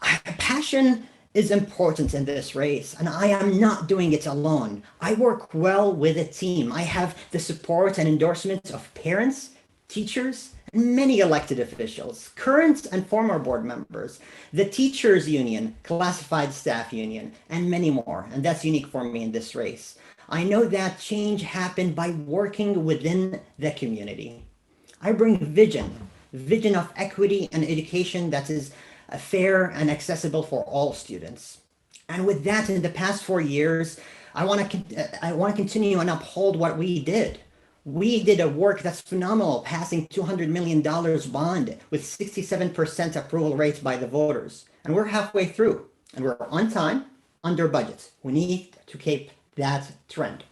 Passion is important in this race, and I am not doing it alone. I work well with a team. I have the support and endorsement of parents, teachers, and many elected officials, current and former board members, the teachers union, classified staff union, and many more. And that's unique for me in this race. I know that change happened by working within the community. I bring vision of equity and education that is fair and accessible for all students. And with that, in the past 4 years, I want to continue and uphold what we did. We did a work that's phenomenal, passing $200 million bond with 67% approval rates by the voters. And we're halfway through, and we're on time, under budget. We need to keep that trend.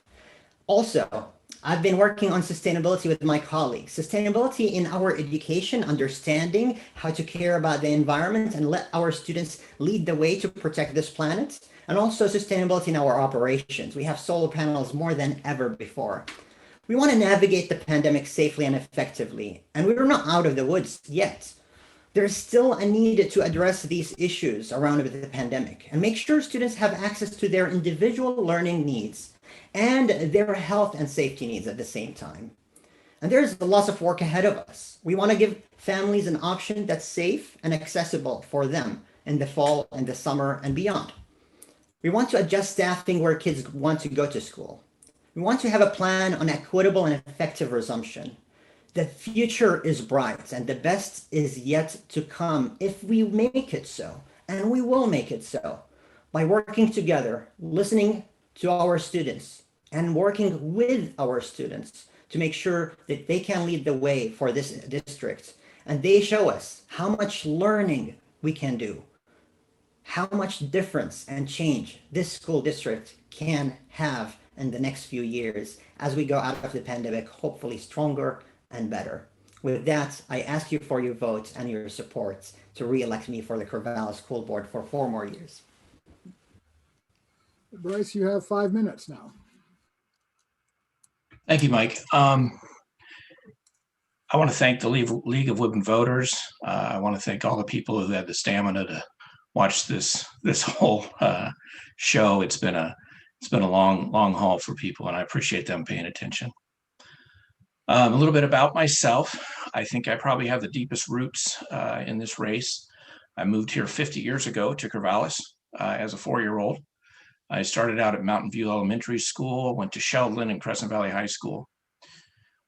Also, I've been working on sustainability with my colleagues. Sustainability in our education, understanding how to care about the environment and let our students lead the way to protect this planet. And also sustainability in our operations. We have solar panels more than ever before. We want to navigate the pandemic safely and effectively, and we're not out of the woods yet. There's still a need to address these issues around the pandemic and make sure students have access to their individual learning needs and their health and safety needs at the same time. And there's lots of work ahead of us. We want to give families an option that's safe and accessible for them in the fall and the summer and beyond. We want to adjust staffing where kids want to go to school. We want to have a plan on equitable and effective resumption. The future is bright and the best is yet to come if we make it so, and we will make it so, by working together, listening to our students, and working with our students to make sure that they can lead the way for this district. And they show us how much learning we can do, how much difference and change this school district can have in the next few years as we go out of the pandemic, hopefully stronger and better. With that, I ask you for your vote and your support to re-elect me for the Corvallis School Board for 4 more years. Bryce, you have 5 minutes now. Thank you, Mike. I want to thank the League of Women Voters. I want to thank all the people who had the stamina to watch this whole show. It's been a long haul for people, and I appreciate them paying attention. A little bit about myself. I think I probably have the deepest roots in this race. I moved here 50 years ago to Corvallis as a 4-year-old. I started out at Mountain View Elementary School, went to Sheldon and Crescent Valley High School.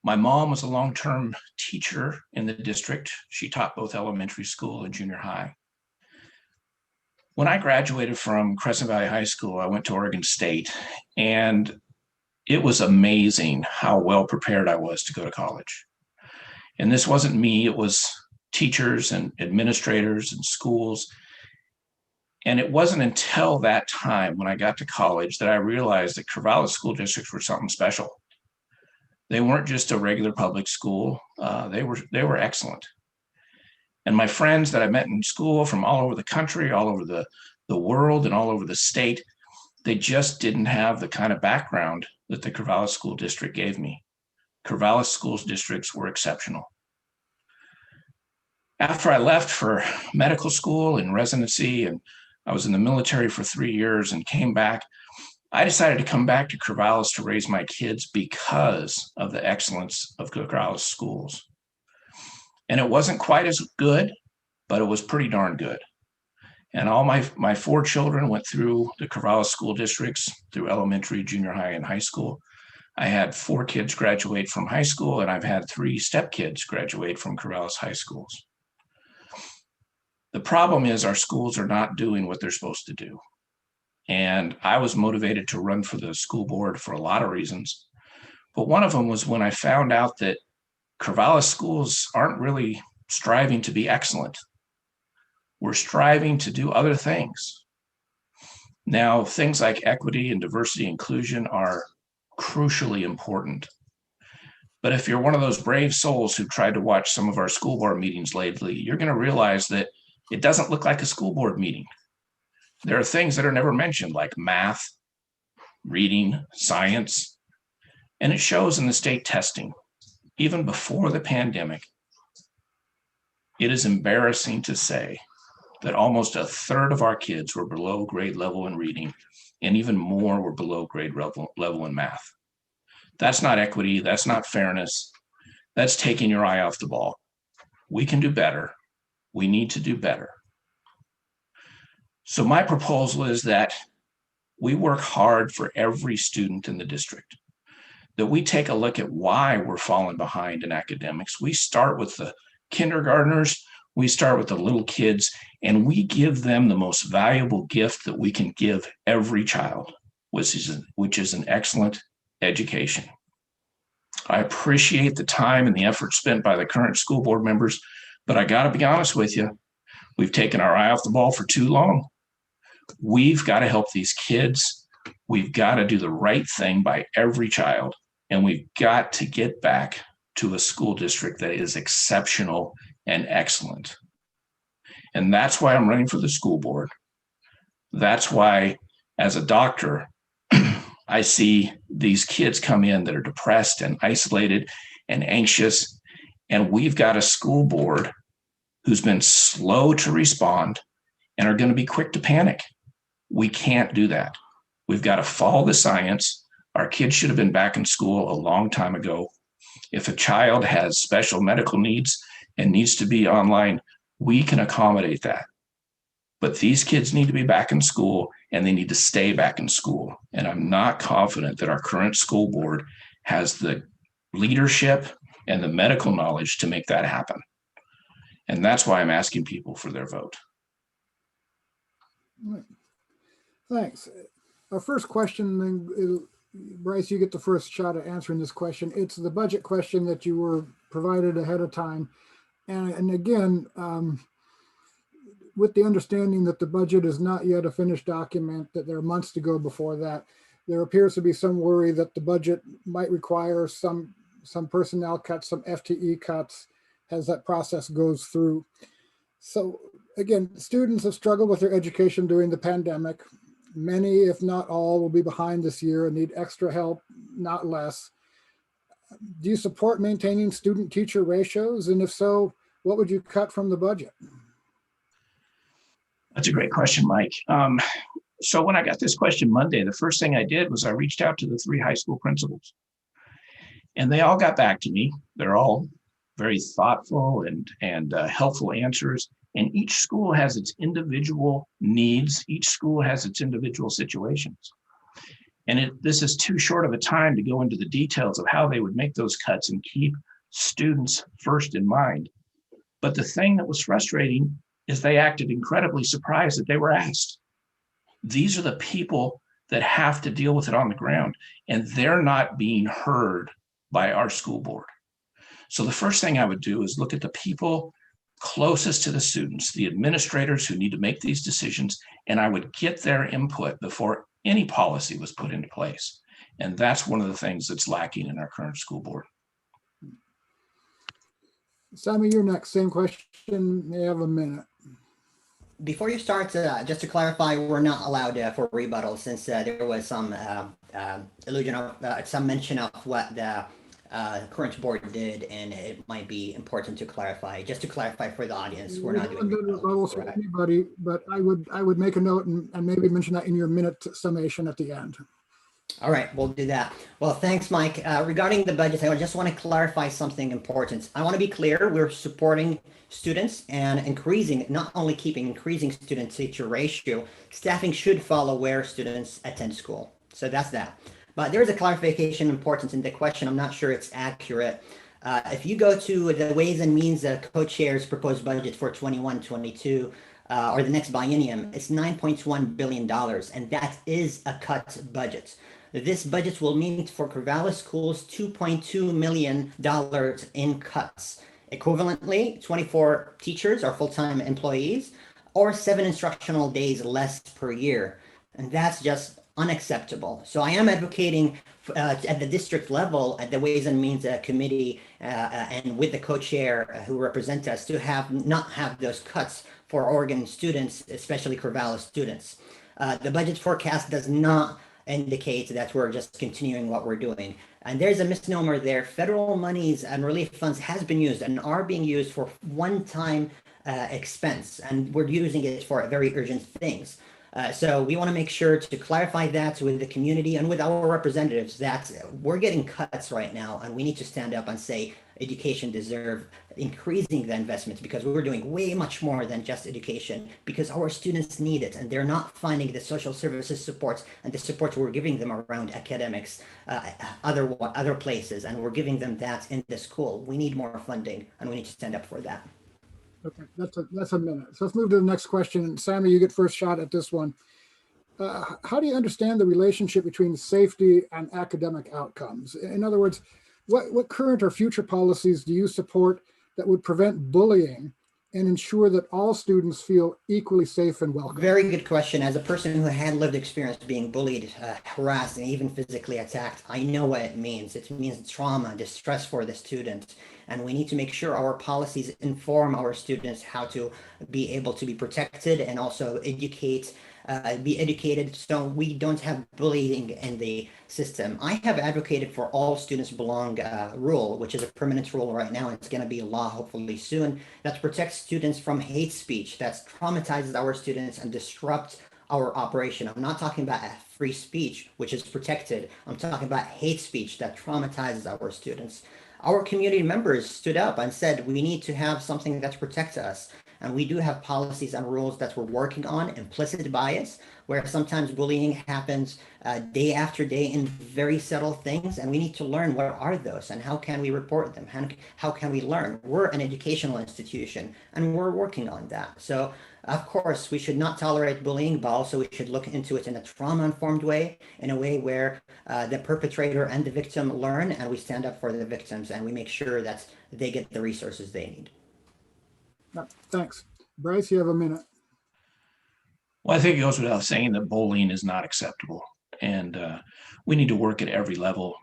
My mom was a long-term teacher in the district. She taught both elementary school and junior high. When I graduated from Crescent Valley High School, I went to Oregon State, and it was amazing how well prepared I was to go to college. And this wasn't me, it was teachers and administrators and schools. And it wasn't until that time when I got to college that I realized that Corvallis school districts were something special. They weren't just a regular public school, they were excellent. And my friends that I met in school from all over the country, all over the world, and all over the state, they just didn't have the kind of background that the Corvallis School District gave me. Corvallis school districts were exceptional. After I left for medical school and residency, and I was in the military for 3 years and came back, I decided to come back to Corvallis to raise my kids because of the excellence of Corvallis schools. And it wasn't quite as good, but it was pretty darn good. And all my 4 children went through the Corvallis school districts through elementary, junior high, and high school. I had 4 kids graduate from high school, and I've had 3 stepkids graduate from Corvallis high schools. The problem is our schools are not doing what they're supposed to do. And I was motivated to run for the school board for a lot of reasons. But one of them was when I found out that Corvallis schools aren't really striving to be excellent. We're striving to do other things. Now, things like equity and diversity inclusion are crucially important. But if you're one of those brave souls who tried to watch some of our school board meetings lately, you're going to realize that it doesn't look like a school board meeting. There are things that are never mentioned, like math, reading, science, and it shows in the state testing. Even before the pandemic, it is embarrassing to say that almost a third of our kids were below grade level in reading, and even more were below grade level in math. That's not equity, that's not fairness, that's taking your eye off the ball. We can do better. We need to do better. So my proposal is that we work hard for every student in the district, that we take a look at why we're falling behind in academics. We start with the kindergartners, we start with the little kids, and we give them the most valuable gift that we can give every child, which is an excellent education. I appreciate the time and the effort spent by the current school board members, but I gotta be honest with you, we've taken our eye off the ball for too long. We've got to help these kids. We've got to do the right thing by every child. And we've got to get back to a school district that is exceptional and excellent. And that's why I'm running for the school board. That's why, as a doctor, I see these kids come in that are depressed and isolated and anxious. And we've got a school board who's been slow to respond and are going to be quick to panic. We can't do that. We've got to follow the science. Our kids should have been back in school a long time ago. If a child has special medical needs and needs to be online, we can accommodate that. But these kids need to be back in school, and they need to stay back in school. And I'm not confident that our current school board has the leadership and the medical knowledge to make that happen. And that's why I'm asking people for their vote. Thanks. Our first question, then, Bryce, you get the first shot at answering this question. It's the budget question that you were provided ahead of time. And again, with the understanding that the budget is not yet a finished document, that there are months to go before that, there appears to be some worry that the budget might require some personnel cuts, some FTE cuts as that process goes through. So again, students have struggled with their education during the pandemic. Many, if not all, will be behind this year and need extra help, not less. Do you support maintaining student-teacher ratios? And if so, what would you cut from the budget? That's a great question, Mike. So when I got this question Monday, the first thing I did was I reached out to the 3 high school principals. And they all got back to me. They're all very thoughtful and helpful answers. And each school has its individual needs. Each school has its individual situations. And this is too short of a time to go into the details of how they would make those cuts and keep students first in mind. But the thing that was frustrating is they acted incredibly surprised that they were asked. These are the people that have to deal with it on the ground, and they're not being heard by our school board. So the first thing I would do is look at the people closest to the students, the administrators who need to make these decisions, and I would get their input before any policy was put into place. And that's one of the things that's lacking in our current school board. Sammy, you're next. Same question. You have a minute. Before you start, just to clarify, we're not allowed for rebuttal since there was some illusion of some mention of what the current board did, and it might be important to clarify. Just to clarify for the audience, we're not doing rebuttals for anybody, but I would make a note and maybe mention that in your minute summation at the end. All right, we'll do that. Well, thanks, Mike. Regarding the budget, I just want to clarify something important. I want to be clear, we're supporting students and increasing, not only increasing student-teacher ratio, staffing should follow where students attend school. So that's that. But there's a clarification important in the question. I'm not sure it's accurate. If you go to the Ways and Means co-chair's proposed budget for 21-22, or the next biennium, it's $9.1 billion, and that is a cut budget. This budget will mean for Corvallis schools $2.2 million in cuts. Equivalently, 24 teachers or full-time employees, or 7 instructional days less per year. And that's just unacceptable. So I am advocating at the district level, at the Ways and Means Committee, and with the co-chair who represent us, to not have those cuts for Oregon students, especially Corvallis students. The budget forecast does not indicate that we're just continuing what we're doing. And there's a misnomer there. Federal monies and relief funds has been used and are being used for one-time expense, and we're using it for very urgent things. So we want to make sure to clarify that with the community and with our representatives that we're getting cuts right now, and we need to stand up and say education deserves increasing the investments, because we're doing way much more than just education, because our students need it and they're not finding the social services supports and the support we're giving them around academics, other places, and we're giving them that in the school. We need more funding, and we need to stand up for that. Okay, that's a minute. So let's move to the next question. Sammy, you get first shot at this one. How do you understand the relationship between safety and academic outcomes? In other words, what current or future policies do you support that would prevent bullying and ensure that all students feel equally safe and welcome? Very good question. As a person who had lived experience being bullied, harassed, and even physically attacked, I know what it means. It means trauma, distress for the student. And we need to make sure our policies inform our students how to be able to be protected and also be educated so we don't have bullying in the system. I have advocated for all students belong rule, which is a permanent rule right now. It's going to be a law hopefully soon that protects students from hate speech that traumatizes our students and disrupts our operation. I'm not talking about free speech, which is protected. I'm talking about hate speech that traumatizes our students. Our community members stood up and said, we need to have something that protects us. And we do have policies and rules that we're working on. Implicit bias, where sometimes bullying happens day after day in very subtle things. And we need to learn what are those and how can we report them? How can we learn? We're an educational institution and we're working on that. So of course, we should not tolerate bullying, but also we should look into it in a trauma-informed way, in a way where the perpetrator and the victim learn, and we stand up for the victims, and we make sure that they get the resources they need. Thanks. Bryce, you have a minute. Well, I think it goes without saying that bullying is not acceptable. And we need to work at every level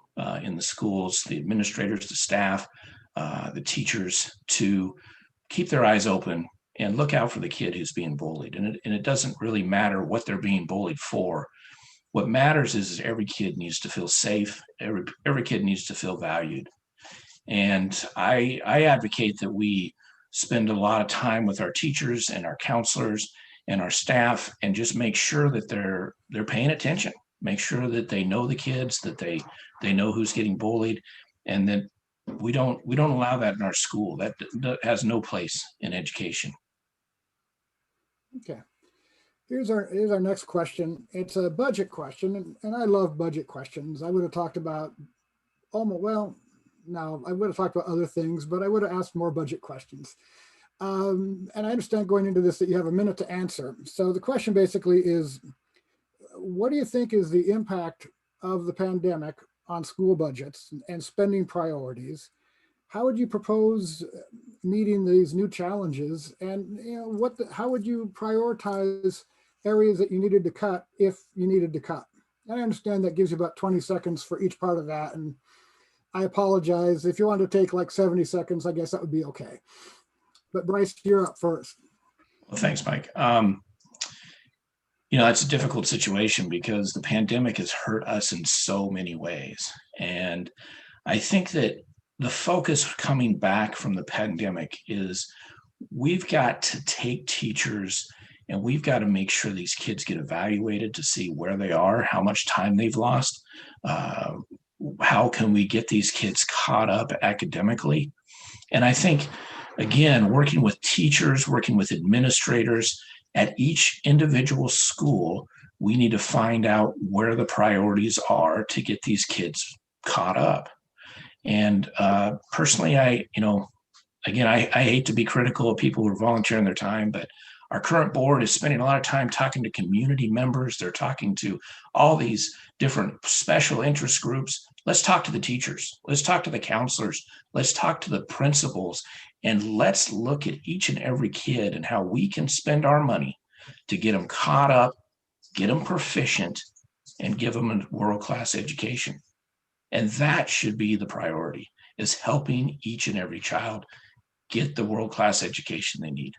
in the schools, the administrators, the staff, the teachers, to keep their eyes open and look out for the kid who's being bullied. And it doesn't really matter what they're being bullied for. What matters is every kid needs to feel safe. Every kid needs to feel valued. And I advocate that we spend a lot of time with our teachers and our counselors and our staff and just make sure that they're paying attention. Make sure that they know the kids, that they know who's getting bullied, and that we don't allow that in our school. That has no place in education. Okay. Here's our next question. It's a budget question, and I love budget questions. I would have talked about well, no, I would have talked about other things, but I would have asked more budget questions. And I understand going into this that you have a minute to answer. So the question basically is, what do you think is the impact of the pandemic on school budgets and spending priorities? How would you propose meeting these new challenges? And how would you prioritize areas that you needed to cut if you needed to cut? And I understand that gives you about 20 seconds for each part of that. And I apologize. If you want to take like 70 seconds, I guess that would be okay. But Bryce, you're up first. Well, thanks, Mike. It's a difficult situation because the pandemic has hurt us in so many ways. And I think that the focus coming back from the pandemic is we've got to take teachers and we've got to make sure these kids get evaluated to see where they are, how much time they've lost. How can we get these kids caught up academically? And I think, again, working with teachers, working with administrators at each individual school, we need to find out where the priorities are to get these kids caught up. And personally, I hate to be critical of people who are volunteering their time, but our current board is spending a lot of time talking to community members. They're talking to all these different special interest groups. Let's talk to the teachers. Let's talk to the counselors. Let's talk to the principals. And let's look at each and every kid and how we can spend our money to get them caught up, get them proficient, and give them a world-class education. And that should be the priority, is helping each and every child get the world-class education they need.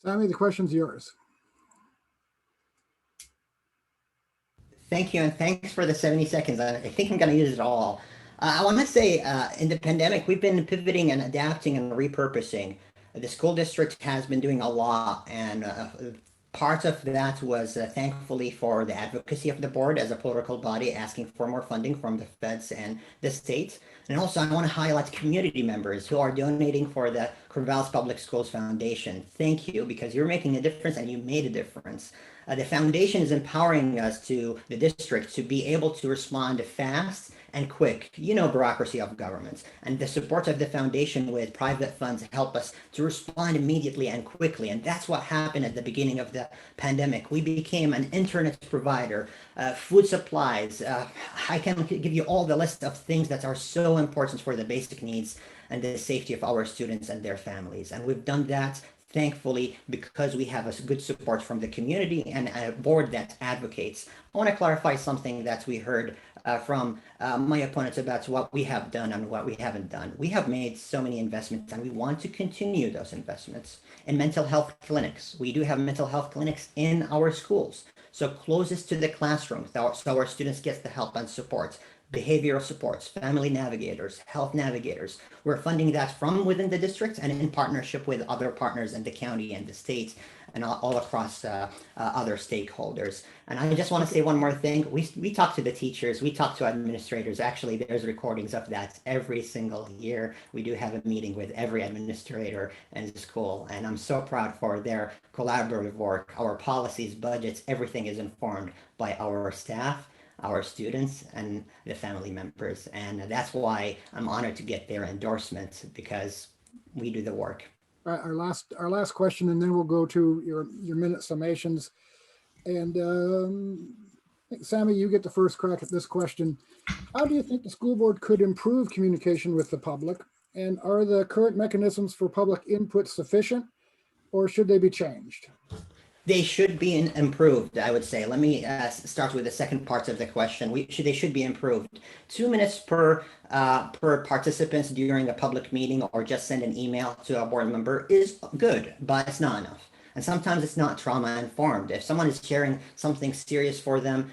Sammy, the question's yours. Thank you, and thanks for the 70 seconds. I think I'm going to use it all. I want to say in the pandemic, we've been pivoting and adapting and repurposing. The school district has been doing a lot, and part of that was thankfully for the advocacy of the board as a political body asking for more funding from the feds and the state. And also I want to highlight community members who are donating for the Corvallis Public Schools Foundation. Thank you, because you're making a difference and you made a difference. The foundation is empowering us the district to be able to respond fast and quick, bureaucracy of governments. And the support of the foundation with private funds help us to respond immediately and quickly. And that's what happened at the beginning of the pandemic. We became an internet provider, food supplies. I can give you all the list of things that are so important for the basic needs and the safety of our students and their families. And we've done that, thankfully, because we have a good support from the community and a board that advocates. I want to clarify something that we heard from my opponents about what we have done and what we haven't done. We have made so many investments, and we want to continue those investments in mental health clinics. We do have mental health clinics in our schools, so closest to the classroom, so our students get the help and support. Behavioral supports, family navigators, health navigators. We're funding that from within the district and in partnership with other partners in the county and the state and all across other stakeholders. And I just want to say one more thing. We talk to the teachers, we talk to administrators. Actually, there's recordings of that every single year. We do have a meeting with every administrator in the school, and I'm so proud for their collaborative work. Our policies, budgets, everything is informed by our staff, our students, and the family members. And that's why I'm honored to get their endorsement, because we do the work. All right, our last question, and then we'll go to your minute summations. And Sammy, you get the first crack at this question. How do you think the school board could improve communication with the public? And are the current mechanisms for public input sufficient, or should they be changed? They should be improved, I would say. Let me start with the second part of the question. They should be improved. 2 minutes per participants during a public meeting, or just send an email to a board member, is good, but it's not enough. And sometimes it's not trauma informed. If someone is sharing something serious for them,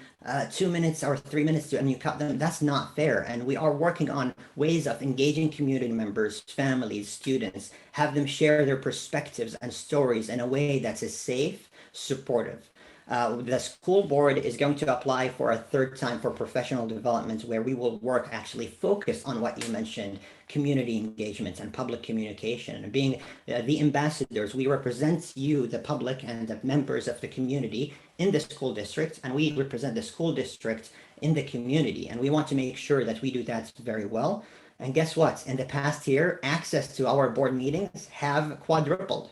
2 minutes or 3 minutes and you cut them, that's not fair. And we are working on ways of engaging community members, families, students, have them share their perspectives and stories in a way that is safe, supportive. The school board is going to apply for a third time for professional development, where we will work actually focus on what you mentioned, community engagement and public communication. And being the ambassadors, we represent you, the public, and the members of the community in the school district, and we represent the school district in the community. And we want to make sure that we do that very well. And guess what? In the past year, access to our board meetings have quadrupled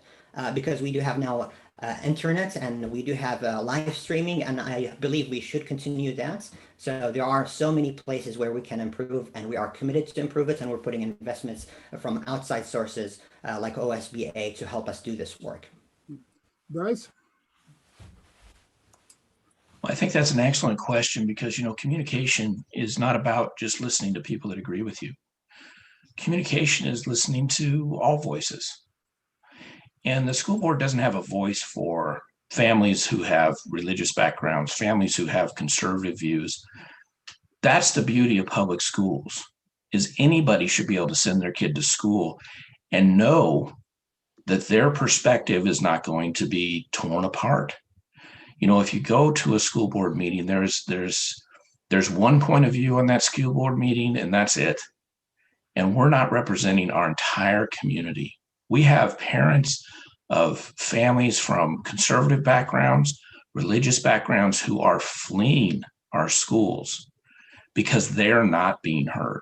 because we do have now internet, and we do have live streaming, and I believe we should continue that. So there are so many places where we can improve, and we are committed to improve it, and we're putting investments from outside sources like OSBA to help us do this work. Bryce? Well, I think that's an excellent question because, you know, communication is not about just listening to people that agree with you. Communication is listening to all voices. And the school board doesn't have a voice for families who have religious backgrounds, families who have conservative views. That's the beauty of public schools, is anybody should be able to send their kid to school and know that their perspective is not going to be torn apart. You know, if you go to a school board meeting, there's one point of view on that school board meeting, and that's it. And we're not representing our entire community. We have parents of families from conservative backgrounds, religious backgrounds, who are fleeing our schools because they're not being heard.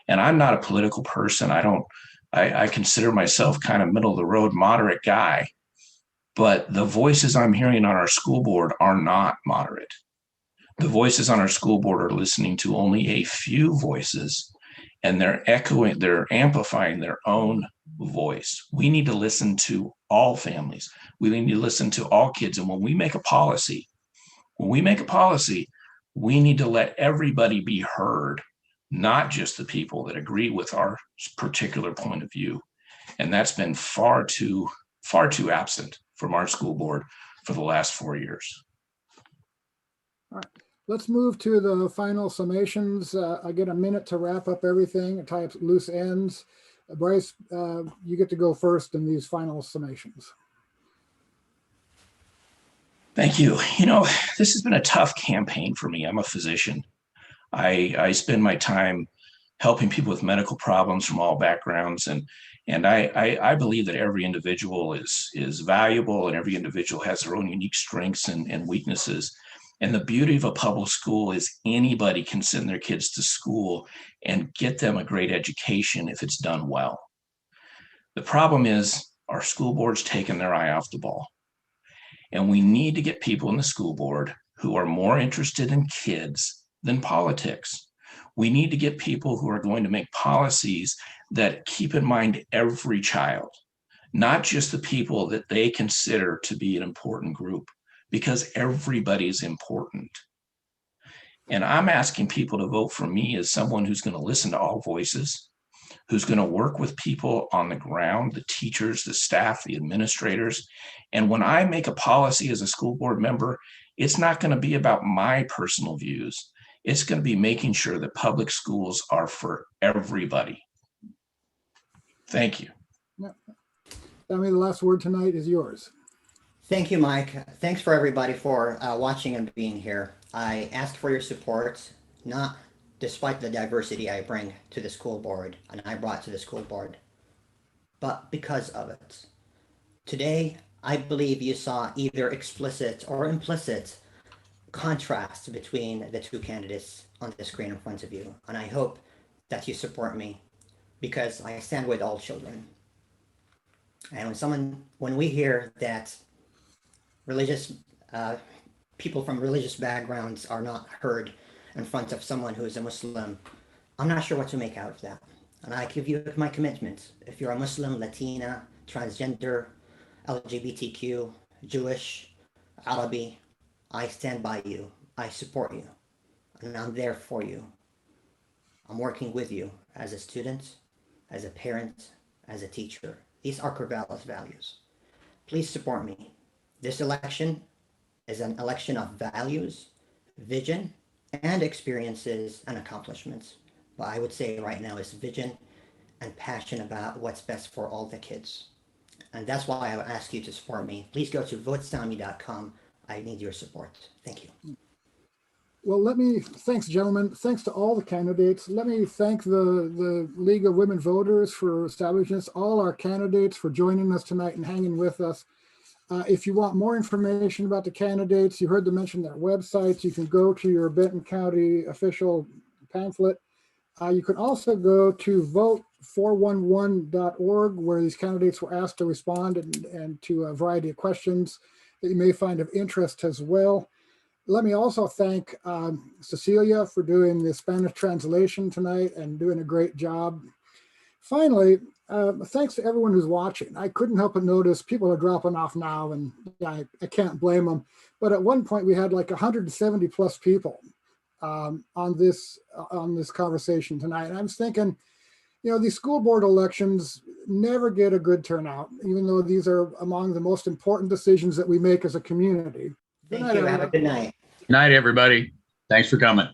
And I'm not a political person. I consider myself kind of middle of the road, moderate guy, but the voices I'm hearing on our school board are not moderate. The voices on our school board are listening to only a few voices, and they're amplifying their own voice. We need to listen to all families. We need to listen to all kids. And when we make a policy, we need to let everybody be heard, not just the people that agree with our particular point of view. And that's been far too absent from our school board for the last 4 years. All right. Let's move to the final summations. I get a minute to wrap up everything, tie up loose ends. Bryce, you get to go first in these final summations. Thank you. You know, this has been a tough campaign for me. I'm a physician. I spend my time helping people with medical problems from all backgrounds. And I believe that every individual is valuable, and every individual has their own unique strengths and weaknesses. And the beauty of a public school is anybody can send their kids to school and get them a great education if it's done well. The problem is our school board's taken their eye off the ball. And we need to get people in the school board who are more interested in kids than politics. We need to get people who are going to make policies that keep in mind every child, not just the people that they consider to be an important group, because everybody's important. And I'm asking people to vote for me as someone who's going to listen to all voices, who's going to work with people on the ground, the teachers, the staff, the administrators. And when I make a policy as a school board member, it's not going to be about my personal views. It's going to be making sure that public schools are for everybody. Thank you. Tammy, the last word tonight is yours. Thank you, Mike. Thanks for everybody for watching and being here. I ask for your support, not despite the diversity I bring to the school board and I brought to the school board, but because of it. Today, I believe you saw either explicit or implicit contrast between the two candidates on the screen in front of you. And I hope that you support me because I stand with all children. And when we hear that people from religious backgrounds are not heard in front of someone who is a Muslim, I'm not sure what to make out of that. And I give you my commitment. If you're a Muslim, Latina, transgender, LGBTQ, Jewish, Arabi, I stand by you. I support you. And I'm there for you. I'm working with you as a student, as a parent, as a teacher. These are Corvallis values. Please support me. This election is an election of values, vision, and experiences and accomplishments. But I would say right now is vision and passion about what's best for all the kids. And that's why I would ask you to support me. Please go to votestami.com. I need your support. Thank you. Well, thanks, gentlemen. Thanks to all the candidates. Let me thank the League of Women Voters for establishing this, all our candidates for joining us tonight and hanging with us. If you want more information about the candidates, you heard them mention their websites. You can go to your Benton County official pamphlet. You can also go to vote411.org, where these candidates were asked to respond and to a variety of questions that you may find of interest as well. Let me also thank Cecilia for doing the Spanish translation tonight and doing a great job. Finally, thanks to everyone who's watching. I couldn't help but notice people are dropping off now, and I can't blame them. But at one point we had like 170 plus people on this conversation tonight. And I was thinking, you know, these school board elections never get a good turnout, even though these are among the most important decisions that we make as a community. Thank you. Have a good night. Good night, everybody. Thanks for coming.